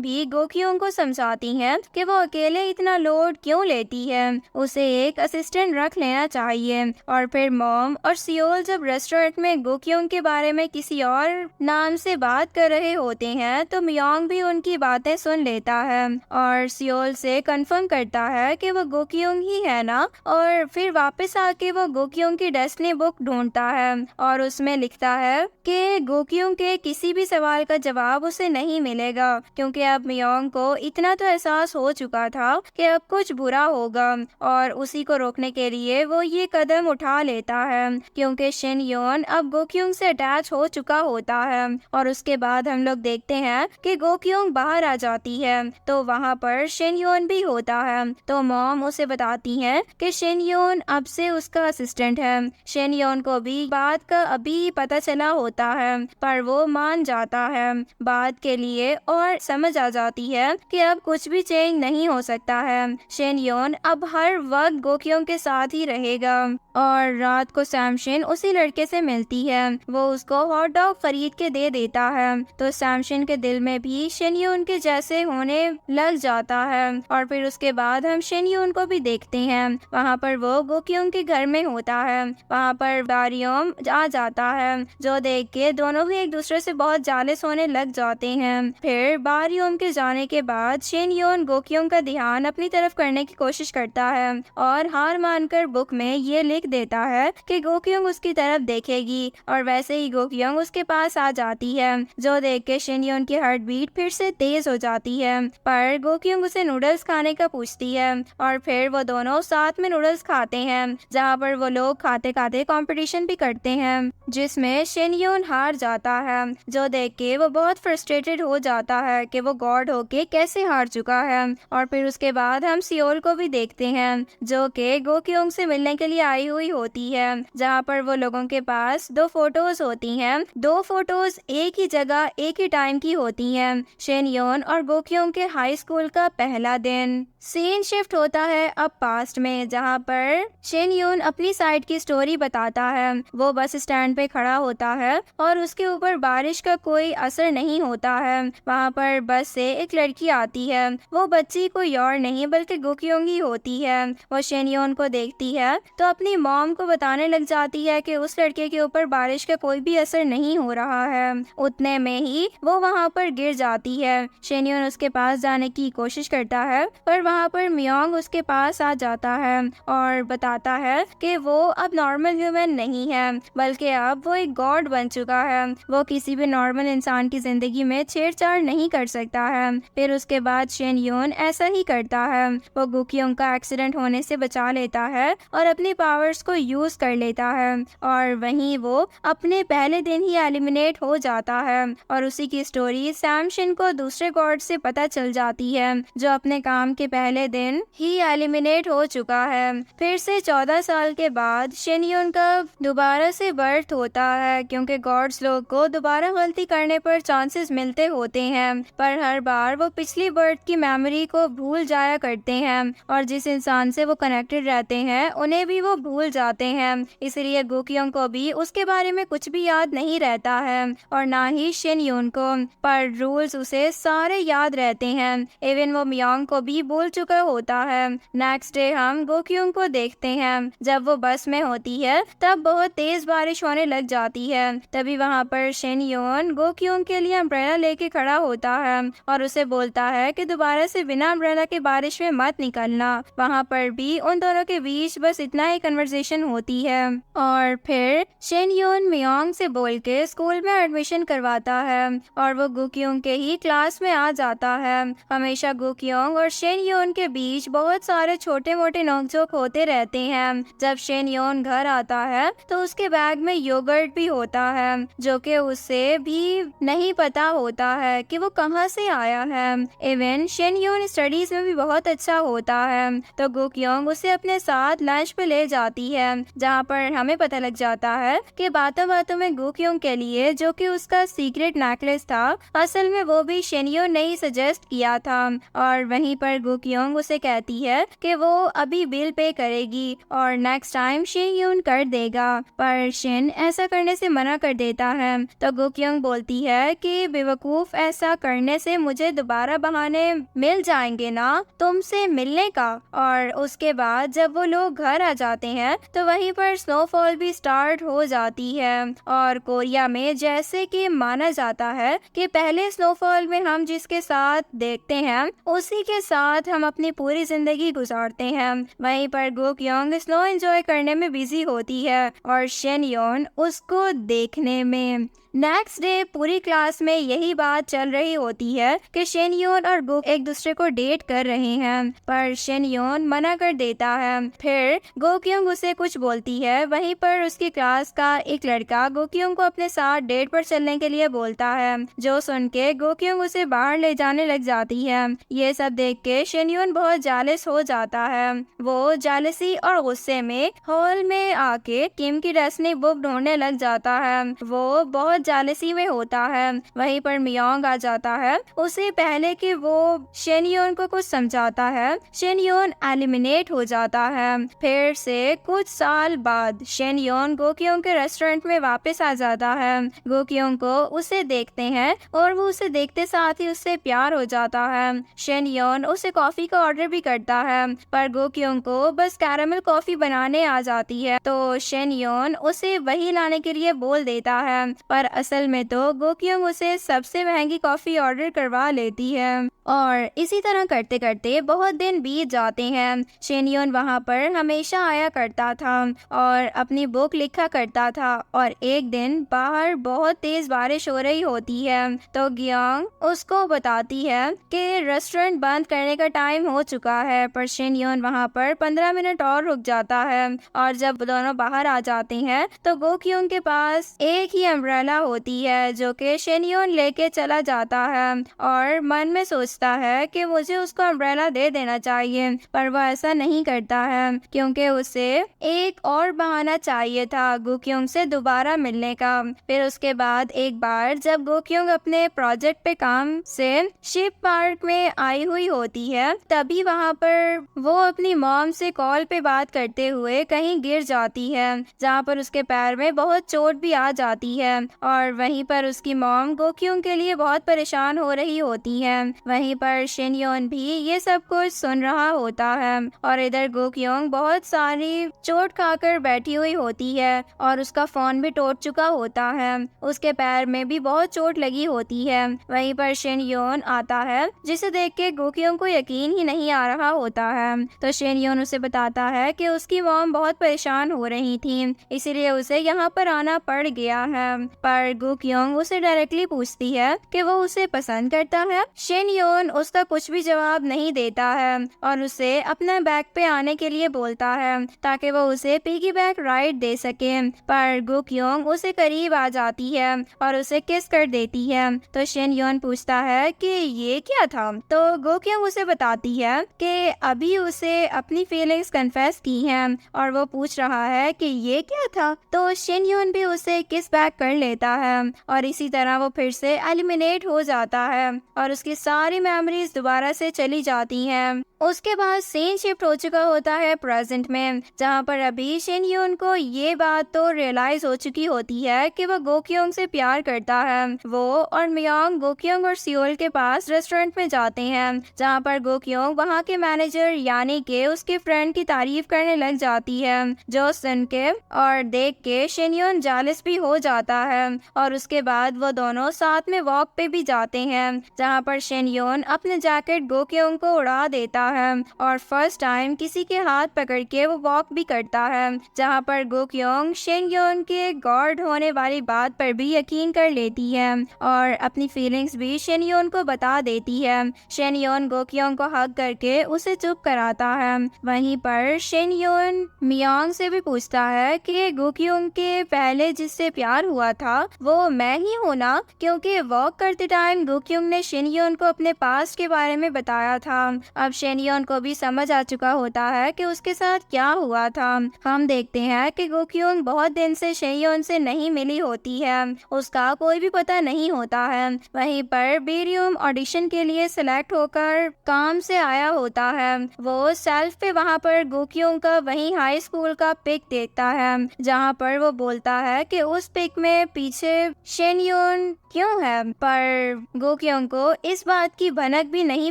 भी गुक्योंग को समझाती है कि वो अकेले इतना लोड क्यों लेती है, उसे एक असिस्टेंट रख लेना चाहिए। और फिर मॉम और सियोल जब रेस्टोरेंट में गुक्योंग के बारे में किसी और नाम से बात कर रहे होते हैं तो मियोंग भी उनकी बातें सुन लेता है और सियोल से कंफर्म करता है कि वो गुक्योंग ही है ना। और फिर वापस आके वो गुक्योंग की डेस्टिनी बुक ढूंढता है और उसमें लिखता है कि गुक्योंग के किसी भी सवाल का जवाब उसे नहीं मिलेगा, क्योंकि अब मियोंग को इतना तो एहसास हो चुका था कि अब कुछ बुरा होगा। और उसी को रोकने के लिए वो ये कदम उठा लेता है, क्योंकि शिन योन अब गुक्योंग से अटैच हो चुका होता है। और उसके बाद हम लोग देखते हैं कि गुक्योंग बाहर आ जाती है, तो वहाँ पर शिन योन भी होता है। तो मॉम उसे बताती है कि शिन योन अब से उसका असिस्टेंट है। शिन योन को भी बात का अभी पता चला होता है, पर वो मान जाता है बात के लिए और समझ आ जाती है कि अब कुछ भी चेंज नहीं हो सकता है। शिन योन अब हर वक्त गुक्योंग के साथ ही रहेगा। और रात को सैम शिन उसी लड़के से मिलती है, वो उसको हॉट डॉग खरीद के दे देता है। तो सैम शिन के दिल में भी शिन योन के जैसे होने लग जाता है। और फिर उसके बाद हम शिन योन को भी देखते हैं, वहाँ पर वो गुक्योंग के घर में होता है। वहाँ पर बारियोम आ जाता है, जो देख के दोनों भी एक दूसरे से बहुत जालिस होने लग जाते हैं। फिर बारियोम के जाने के बाद शिन योन गुक्योंग का ध्यान अपनी तरफ करने की कोशिश करता है और हार मानकर बुक में ये लिख देता है कि गुक्योंग उसकी तरफ देखेगी। और वैसे ही गुक्योंग उसके पास आ जाती है, जो देख के शिन योन की हार्ट बीट फिर से तेज हो जाती है। पर गुक्योंग उसे नूडल्स खाने का पूछती है और फिर वो दोनों साथ में नूडल्स खाते हैं, जहाँ पर वो लोग खाते खाते कंपटीशन भी करते हैं, जिसमें शिन योन हार जाता है, जो देख के वो बहुत फ्रस्ट्रेटेड हो जाता है कि वो गॉड होके कैसे हार चुका है। और फिर उसके बाद हम सियोल को भी देखते हैं, जो कि गुक्योंग से मिलने के लिए आई हुई होती है, जहाँ पर वो लोगों के पास दो फोटोज होती हैं। दो फोटोज एक ही जगह एक ही टाइम की होती हैं, शिन योन और गुक्योंग के हाई स्कूल का पहला दिन। सीन शिफ्ट होता है अब पास्ट में, जहाँ पर शिन योन अपनी साइड की स्टोरी बताता है। वो बस स्टैंड पे खड़ा होता है और उसके ऊपर बारिश का कोई असर नहीं होता है। वहाँ पर बस से एक लड़की आती है, वो बच्ची कोई और नहीं बल्कि गुक्योंग ही होती है। वो शिन योन को देखती है तो अपनी मॉम को बताने लग जाती है कि उस लड़के के ऊपर बारिश का कोई भी असर नहीं हो रहा है। उतने में ही वो वहाँ पर गिर जाती है। शिन योन उसके पास जाने की कोशिश करता है, पर वहाँ पर मियोंग उसके पास आ जाता है और बताता है कि वो अब नॉर्मल ह्यूमन नहीं है, बल्कि अब वो एक गॉड बन चुका है। वो किसी भी नॉर्मल इंसान की जिंदगी में छेड़छाड़ नहीं कर सकता है। फिर उसके बाद शिन योन ऐसा ही करता है, वो गुक्योंग का एक्सीडेंट होने से बचा लेता है और अपनी पावर्स को यूज कर लेता है। और वहीं वो अपने पहले दिन ही एलिमिनेट हो जाता है। और उसी की स्टोरी सैम शिन को दूसरे गॉड से पता चल जाती है, जो अपने काम के पहले दिन ही एलिमिनेट हो चुका है। फिर से 14 साल के बाद शिन योन का दोबारा से बर्थ होता है, क्योंकि गॉड्स लोग को दोबारा गलती करने पर चांसेस मिलते होते हैं, पर हर बार वो पिछली बर्थ की मेमोरी को भूल जाया करते हैं और जिस इंसान से वो कनेक्टेड रहते हैं उन्हें भी वो भूल जाते हैं। इसलिए गुक्योंग को भी उसके बारे में कुछ भी याद नहीं रहता है और ना ही शिन यून को, पर रूल्स उसे सारे याद रहते हैं। इवन वो मियोंग को भी बोल चुका होता है। नेक्स्ट डे हम गोक्यूंग को देखते हैं। जब वो बस में होती है तब बहुत तेज बारिश होने लग जाती है। तभी वहाँ पर शिन यून गोक्यूंग के लिए अम्ब्रेला लेके खड़ा होता है और उसे बोलता है कि दोबारा से बिना अम्ब्रेला के बारिश में मत निकलना। वहाँ पर भी उन दोनों के बीच बस इतना ही कन्वर्सेशन होती है और फिर शिन यून मियोंग से बोल के स्कूल में एडमिशन करवाता है और वो गोक्यूंग के ही क्लास में आ जाता है। हमेशा गोक्यूंग और शिन यून के बीच बहुत सारे छोटे मोटे नोकझोंक होते रहते हैं। जब शिन यून घर आता है तो उसके बैग में योगर्ट भी होता है जो कि उसे भी नहीं पता होता है कि वो कहाँ से आया है। इवन शिन यून स्टडीज में भी बहुत अच्छा होता है तो गोक्यूंग उसे अपने साथ लंच पे ले जाती है, जहाँ पर हमें पता लग जाता है कि बातों बातों में गोक्यूंग के लिए जो कि उसका सीक्रेट नेकलेस था असल में वो भी शिन यून ने ही सजेस्ट किया था। और वहीं पर गोक्यूंग उसे कहती है कि वो अभी बिल पे करेगी और नेक्स्ट टाइम शिन यून कर देगा, पर शिन ऐसा करने से मना कर देता है। तो गोक्यूंग बोलती है कि बेवकूफ, ऐसा करने से मुझे दोबारा बहाने मिल जाएंगे ना तुमसे मिलने का। और उसके बाद जब वो लोग घर आ जाते हैं तो वहीं पर स्नोफॉल भी स्टार्ट हो जाती है और कोरिया में जैसे कि माना जाता है कि पहले स्नोफॉल में हम जिसके साथ देखते हैं उसी के साथ हम अपनी पूरी जिंदगी गुजारते हैं। वहीं पर गोक्यूंग स्नो एंजॉय करने में बिजी होती है और शिन यून उसको देखने में। नेक्स्ट डे पूरी क्लास में यही बात चल रही होती है कि शिन यून और गो एक दूसरे को डेट कर रहे हैं, पर शिन यून मना कर देता है। फिर गोक्यूंग उसे कुछ बोलती है। वहीं पर उसकी क्लास का एक लड़का गोक्यूंग को अपने साथ डेट पर चलने के लिए बोलता है, जो सुन के गोक्यूंग उसे बाहर ले जाने लग जाती है। ये सब देख के शिन यून बहुत जालिस हो जाता है। वो जालिसी और गुस्से में हॉल में आके किम की डेस्टिनी बुक ढूंढने लग जाता है। वो बहुत जालिसी में होता है। वहीं पर मियोंग आ जाता है। उसे पहले कि वो शिन यून को कुछ समझाता है, शिन यून एलिमिनेट हो जाता है। फिर से कुछ साल बाद शिन यून गोक्यूंग के रेस्टोरेंट में वापस आ जाता है। गोक्यूंग को उसे देखते हैं और वो उसे देखते साथ ही उससे प्यार हो जाता है। शिन यून उसे कॉफी का ऑर्डर भी करता है, पर गोक्यूंग को बस कैरामल कॉफी बनाने आ जाती है तो शिन यून उसे वही लाने के लिए बोल देता है, पर असल में तो गोक्यूंग उसे सबसे महंगी कॉफी ऑर्डर करवा लेती है। और इसी तरह करते करते बहुत दिन बीत जाते हैं। शिन यून वहाँ पर हमेशा आया करता था और अपनी बुक लिखा करता था और एक दिन बाहर बहुत तेज बारिश हो रही होती है तो गियोंग उसको बताती है कि रेस्टोरेंट बंद करने का टाइम हो चुका है, पर शिन यून वहाँ पर 15 मिनट और रुक जाता है। और जब दोनों बाहर आ जाते हैं तो गोक्यूंग के पास एक ही अम्ब्रेला होती है जो कि शिन यून लेके चला जाता है और मन में सोचता है कि मुझे उसको अम्ब्रेला दे देना चाहिए, पर वह ऐसा नहीं करता है क्योंकि उसे एक और बहाना चाहिए था गोक्यूंग से दोबारा मिलने का। फिर उसके बाद एक बार जब गोक्यूंग अपने प्रोजेक्ट पे काम से शिप पार्क में आई हुई होती है तभी वहाँ पर वो अपनी मॉम से कॉल पे बात करते हुए कहीं गिर जाती है, जहाँ पर उसके पैर में बहुत चोट भी आ जाती है और वहीं पर उसकी मॉम गोक्यूंग के लिए बहुत परेशान हो रही होती है। वहीं पर शिन यून भी ये सब कुछ सुन रहा होता है और इधर गोक्यूंग बहुत सारी चोट खाकर बैठी हुई होती है और उसका फोन भी टूट चुका होता है। उसके पैर में भी बहुत चोट लगी होती है। वहीं पर शिन यून आता है जिसे देख के गोक्यूंग को यकीन ही नहीं आ रहा होता है तो शिन यून उसे बताता है कि उसकी मॉम बहुत परेशान हो रही थी इसीलिए उसे यहाँ पर आना पड़ गया है। पर गोक्यूंग उसे डायरेक्टली पूछती है कि वो उसे पसंद करता है। शिन यून उसका कुछ भी जवाब नहीं देता है और उसे अपना बैग पे आने के लिए बोलता है ताकि वो उसे पिगी बैक राइड दे सके, पर गोक्यूंग उसे करीब आ जाती है और उसे किस कर देती है तो शिन यून पूछता है कि ये क्या था तो गोक्यूंग उसे बताती है कि अभी उसे अपनी फीलिंग्स कन्फेस की हैं और वो पूछ रहा है कि ये क्या था तो शिन यून भी उसे किस बैक कर लेता है और इसी तरह वो फिर से एलिमिनेट हो जाता है और उसकी सारी मेमोरीज दोबारा से चली जाती हैं। उसके बाद सीन शिफ्ट हो चुका होता है प्रेजेंट में, जहाँ पर अभी शिन यून को ये बात तो रियलाइज हो चुकी होती है कि वो गोक्योंग से प्यार करता है। वो और मियोंग गोक्योंग और सियोल के पास रेस्टोरेंट में जाते हैं, जहाँ पर गोक्योंग वहाँ के मैनेजर यानी के उसके फ्रेंड की तारीफ करने लग जाती है, जो सुन के और देख के शिन यून जेलस भी हो जाता है। और उसके बाद वो दोनों साथ में वॉक पे भी जाते हैं, जहाँ पर शिन यून अपने जैकेट गोक्योंग को उड़ा देता है और फर्स्ट टाइम किसी के हाथ पकड़ के वो वॉक भी करता है, जहाँ पर गोक्योंग शिन यून के गॉड होने वाली बात पर भी यकीन कर लेती है और अपनी फीलिंग्स भी शिन यून को बता देती है। शिन यून गोक्योंग को हग करके उसे चुप कराता है। वहीं पर शिन यून मियोंग से भी पूछता है कि गोक्योंग के पहले जिससे प्यार हुआ था वो मैं ही हूँ ना, क्योंकि वॉक करते टाइम गोक्योंग ने शिन यून को अपने पास्ट के बारे में बताया था। अब शिन यून को भी समझ आ चुका होता है कि उसके साथ क्या हुआ था। हम देखते हैं कि गोक्योंग बहुत दिन से शिन यून से नहीं मिली होती है, उसका कोई भी पता नहीं होता है। वहीं पर बेरियम ऑडिशन के लिए सिलेक्ट होकर काम से आया होता है। वो सेल्फ पे वहाँ पर गोक्योंग का वहीं हाई स्कूल का पिक देखता है, जहाँ पर वो बोलता है कि उस पिक में पीछे शिन यून क्यों है, पर गोक्योंग को इस बात की भनक भी नहीं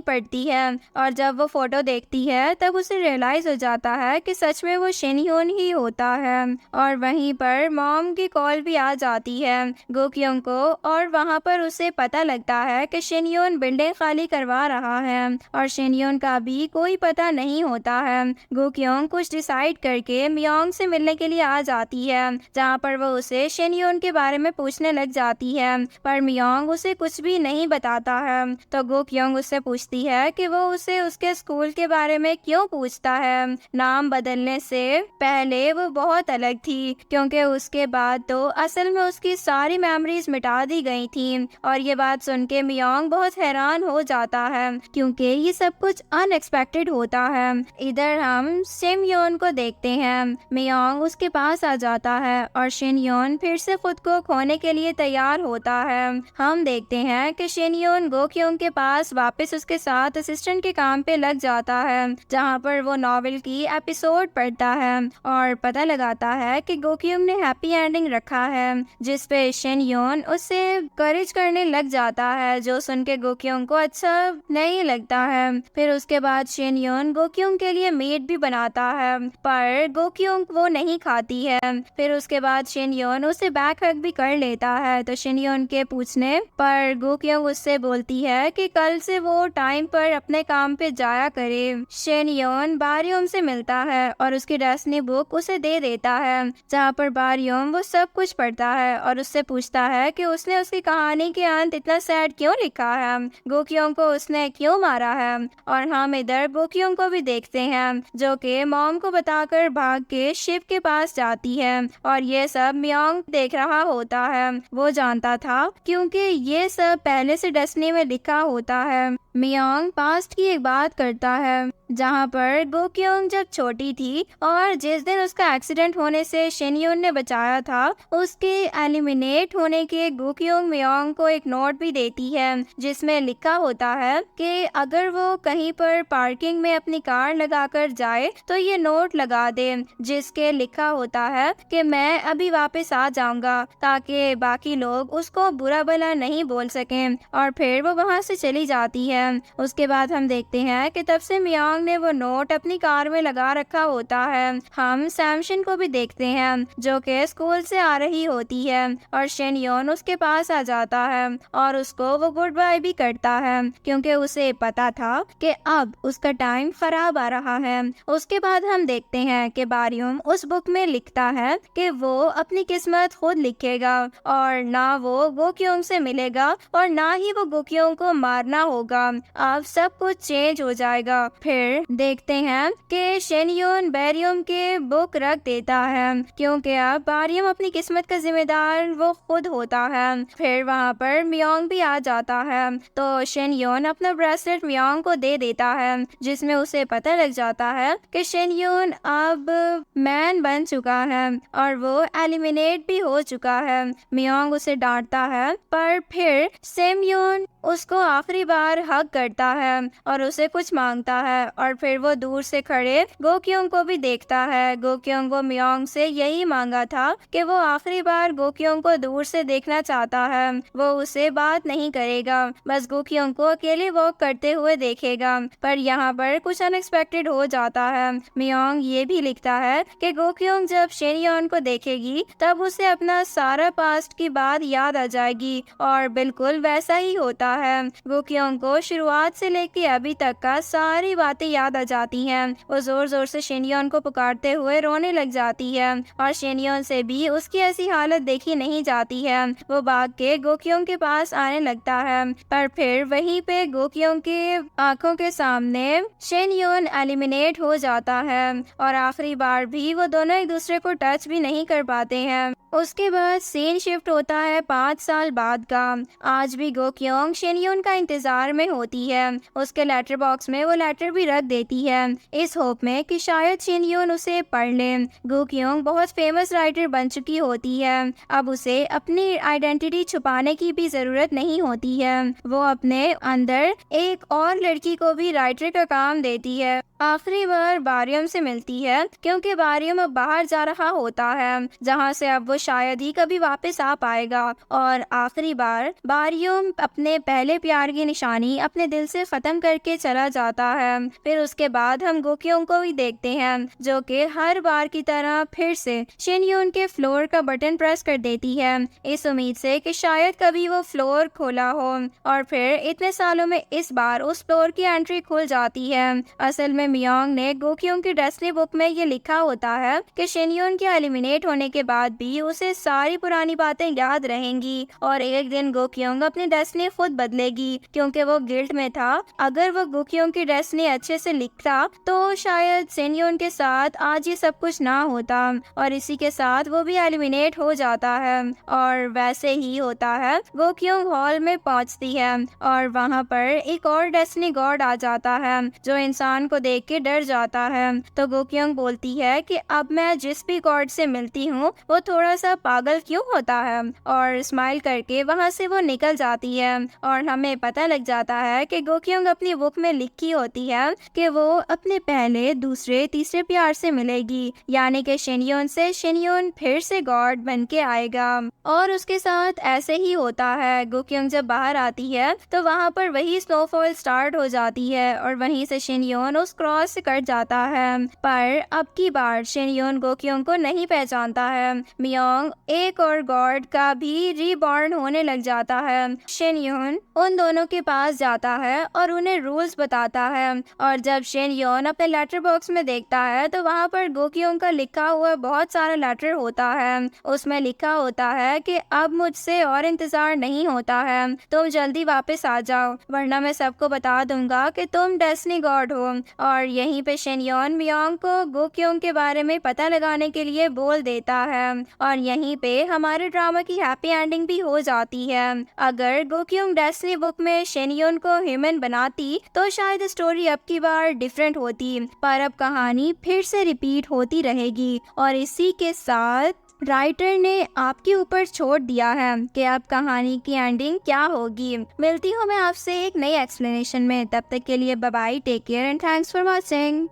पड़ती है। और जब वो फोटो देखती है तब उसे रियलाइज हो जाता है कि सच में वो शिन यून ही होता है। और वहीं पर मॉम की कॉल भी आ जाती है गोक्योंग को, और वहाँ पर उसे पता लगता है कि शिन यून बिल्डिंग खाली करवा रहा है और शिन यून का भी कोई पता नहीं होता है। गोक्योंग कुछ डिसाइड करके मियोंग से मिलने के लिए आ जाती है, जहाँ पर वो उसे शिन यून के बारे में पूछने लग जाती है, पर मियोंग उसे कुछ भी नहीं बताता है। तो गोक्योंग उससे पूछती है कि वो उसे उसके स्कूल के बारे में क्यों पूछता है। नाम बदलने से पहले वो बहुत अलग थी, क्योंकि उसके बाद तो असल में उसकी सारी मेमोरीज मिटा दी गई थी। और ये बात सुन के मियोंग बहुत हैरान हो जाता है, क्योंकि ये सब कुछ अनएक्सपेक्टेड होता है। इधर हम शिन यून को देखते हैं, मियोंग उसके पास आ जाता है और शिन यून फिर से खुद को खोने के लिए तैयार होता है। हम देखते हैं कि शिन यून गोक्योंग के पास वापस उसके साथ असिस्टेंट के काम पे लग जाता है, जहाँ पर वो नॉवेल की एपिसोड पढ़ता है और पता लगाता है कि गोक्योंग ने हैप्पी एंडिंग रखा है, जिस पे शिन यून उससे करेज करने लग जाता है, जो सुन के गोक्योंग को अच्छा नहीं लगता है। फिर उसके बाद शिन यून गोक्योंग के लिए मीट भी बनाता है, पर गोक्योंग वो नहीं खाती है। फिर उसके बाद शिन यून उसे बैक हग भी कर लेता है, तो शिन यून के पूछने पर गोक्योंग उससे बोलती है कि कल से वो टाइम पर अपने काम पे जाया करे। शिन यून बारियोम से मिलता है और उसकी डेस्टिनी बुक उसे दे देता है, जहाँ पर बारियोम वो सब कुछ पढ़ता है और उससे पूछता है कि उसने उसकी कहानी के अंत इतना सैड क्यों लिखा है, गोक्योंग को उसने क्यों मारा है। और हम इधर गोक्योंग को भी देखते हैं, जो कि मॉम को बताकर भाग के शिव के पास जाती है और ये सब मियोंग देख रहा होता है। वो जानता था क्योंकि ये सब पहले से डेस्टिनी में लिखा होता है। मियोंग पास्ट की एक बात करता है, जहाँ पर गोक्योंग जब छोटी थी और जिस दिन उसका एक्सीडेंट होने से शिन यून ने बचाया था, उसके एलिमिनेट होने के गोक्योंग मियोंग को एक नोट भी देती है, जिसमें लिखा होता है कि अगर वो कहीं पर पार्किंग में अपनी कार लगाकर जाए तो ये नोट लगा दे, जिसके लिखा होता है कि मैं अभी वापस आ जाऊंगा, ताकि बाकी लोग उसको बुरा भला नहीं बोल सकें। और फिर वो वहाँ से चली जाती है। उसके बाद हम देखते हैं कि तब से मियोंग ने वो नोट अपनी कार में लगा रखा होता है। हम सैमशिन को भी देखते हैं, जो कि स्कूल से आ रही होती है और शिन यून उसके पास आ जाता है और उसको वो गुड बाय भी करता है, क्योंकि उसे पता था कि अब उसका टाइम खराब आ रहा है। उसके बाद हम देखते हैं कि बारियोम उस बुक में लिखता है कि वो अपनी किस्मत खुद लिखेगा और ना वो गोक्योंग से मिलेगा और ना ही वो गोक्योंग को मारना होगा। अब सब कुछ चेंज हो जाएगा। फिर देखते हैं कि शिन यून बैरियम के बुक रख देता है, क्योंकि अब बारियम अपनी किस्मत का जिम्मेदार वो खुद होता है। फिर वहाँ पर मियोंग भी आ जाता है, तो शिन यून अपना ब्रेसलेट मियोंग को दे देता है, जिसमें उसे पता लग जाता है कि शिन यून अब मैन बन चुका है और वो एलिमिनेट भी हो चुका है। मियोंग उसे डांटता है, पर फिर सेम यून उसको आखिरी आखिरी बार हक करता है और उसे कुछ मांगता है और फिर वो दूर से खड़े गोक्योंग को भी देखता है। गोक्योंग वो मियोंग से यही मांगा था कि वो आखिरी बार गोक्योंग को दूर से देखना चाहता है। वो उसे बात नहीं करेगा, बस गोक्योंग को अकेले वॉक करते हुए देखेगा। पर यहाँ पर कुछ अनएक्सपेक्टेड हो जाता है। मियोंग ये भी लिखता है कि गोक्योंग जब शेनयोन को देखेगी तब उसे अपना सारा पास्ट की बात याद आ जाएगी और बिल्कुल वैसा ही होता है। गोक्योंग को शुरुआत से लेके अभी तक का सारी बातें याद आ जाती हैं। वो जोर जोर से शेनयोन को पुकारते हुए रोने लग जाती है और शेनयोन से भी उसकी ऐसी हालत देखी नहीं जाती है। वो भाग के गोक्योंग के पास आने लगता है, पर फिर वहीं पे गोक्योंग के आंखों के सामने शेनयोन एलिमिनेट हो जाता है और आखिरी बार भी वो दोनों एक दूसरे को टच भी नहीं कर पाते हैं। उसके बाद सीन शिफ्ट होता है 5 साल बाद का। आज भी गोक्योंग शेनयोन का इंतजार में होती है। उसके लेटर बॉक्स में वो लेटर भी रख देती है इस होप में कि शायद शेनयोन उसे पढ़ ले। गोक्योंग बहुत फेमस राइटर बन चुकी होती है। अब उसे अपनी आइडेंटिटी छुपाने की भी जरूरत नहीं होती है। वो अपने अंदर एक और लड़की को भी राइटर का काम देती है। आखिरी बार बारियम से मिलती है क्योंकि बारियम अब बाहर जा रहा होता है, जहां से अब वो शायद ही कभी वापस आ पाएगा। और आखिरी बार बारियम अपने पहले प्यार की निशानी अपने दिल से खत्म करके चला जाता है। फिर उसके बाद हम गोक्योंग को भी देखते हैं जो कि हर बार की तरह फिर से शेनयोन के फ्लोर का बटन प्रेस कर देती है इस उम्मीद से कि शायद कभी वो फ्लोर खोला हो। और फिर इतने सालों में इस बार उस फ्लोर की एंट्री खुल जाती है। असल में मियोंग ने गोक्योंग की डेस्टिनी बुक में ये लिखा होता है कि शेनयोन के एलिमिनेट होने के बाद भी उसे सारी पुरानी बातें याद रहेंगी और एक दिन गोक्योंग अपनी डेस्टिनी खुद बदलेगी क्योंकि वो गिल्ट में था। अगर वो गोक्योंग की डेस्टिनी अच्छे से लिखता तो शायद शेनयोन के साथ आज ये सब कुछ ना होता और इसी के साथ वो भी एलिमिनेट हो जाता है। और वैसे ही होता है। गोक्योंग हॉल में पहुंचती है और वहाँ पर एक और डेस्टिनी गॉड आ जाता है जो इंसान को देख के डर जाता है। तो गोक्योंग बोलती है कि अब मैं जिस भी गॉड से मिलती हूँ वो थोड़ा सा पागल क्यों होता है, और स्माइल करके वहाँ से वो निकल जाती है। और हमें पता लग जाता है कि गोक्योंग अपनी बुक में लिखी होती है कि वो अपने पहले दूसरे तीसरे प्यार से मिलेगी, यानी कि शेनयोन से शेनयोन फिर से गॉड बन के आएगा। और उसके साथ ऐसे ही होता है। गोक्योंग जब बाहर आती है तो वहाँ पर वही स्नोफॉल स्टार्ट हो जाती है और वहीं से शेनयोन उस क्रॉस से कट जाता है। पर अब की बार शेनयोन गोक्योंग को नहीं पहचानता है। मियोंग एक और गॉड का भी रीबॉर्न होने लग जाता है। शेनयोन उन दोनों के पास जाता है और उन्हें रूल्स बताता है। और जब शेनयोन अपने लेटर बॉक्स में देखता है तो वहाँ पर गोक्योंग का लिखा हुआ बहुत सारा लेटर होता है। उसमें लिखा होता है कि अब मुझसे और इंतजार नहीं होता है, तुम जल्दी वापस आ जाओ वरना मैं सबको बता दूंगा कि तुम डेस्टिनी गॉड हो। और यहीं पे शेनयोन मियोंग को गोक्योंग के बारे में पता लगाने के लिए बोल देता है और यहीं पे हमारे ड्रामा की हैप्पी एंडिंग भी हो जाती है। अगर गोक्योंग डेस्टिनी बुक में शेनयोन को ह्यूमन बनाती तो शायद स्टोरी अब की बार डिफरेंट होती, पर अब कहानी फिर से रिपीट होती रहेगी। और इसी के साथ राइटर ने आपके ऊपर छोड़ दिया है कि अब कहानी की एंडिंग क्या होगी। मिलती हूँ मैं आपसे एक नई एक्सप्लेनेशन में, तब तक के लिए bye bye, take care and thanks for watching.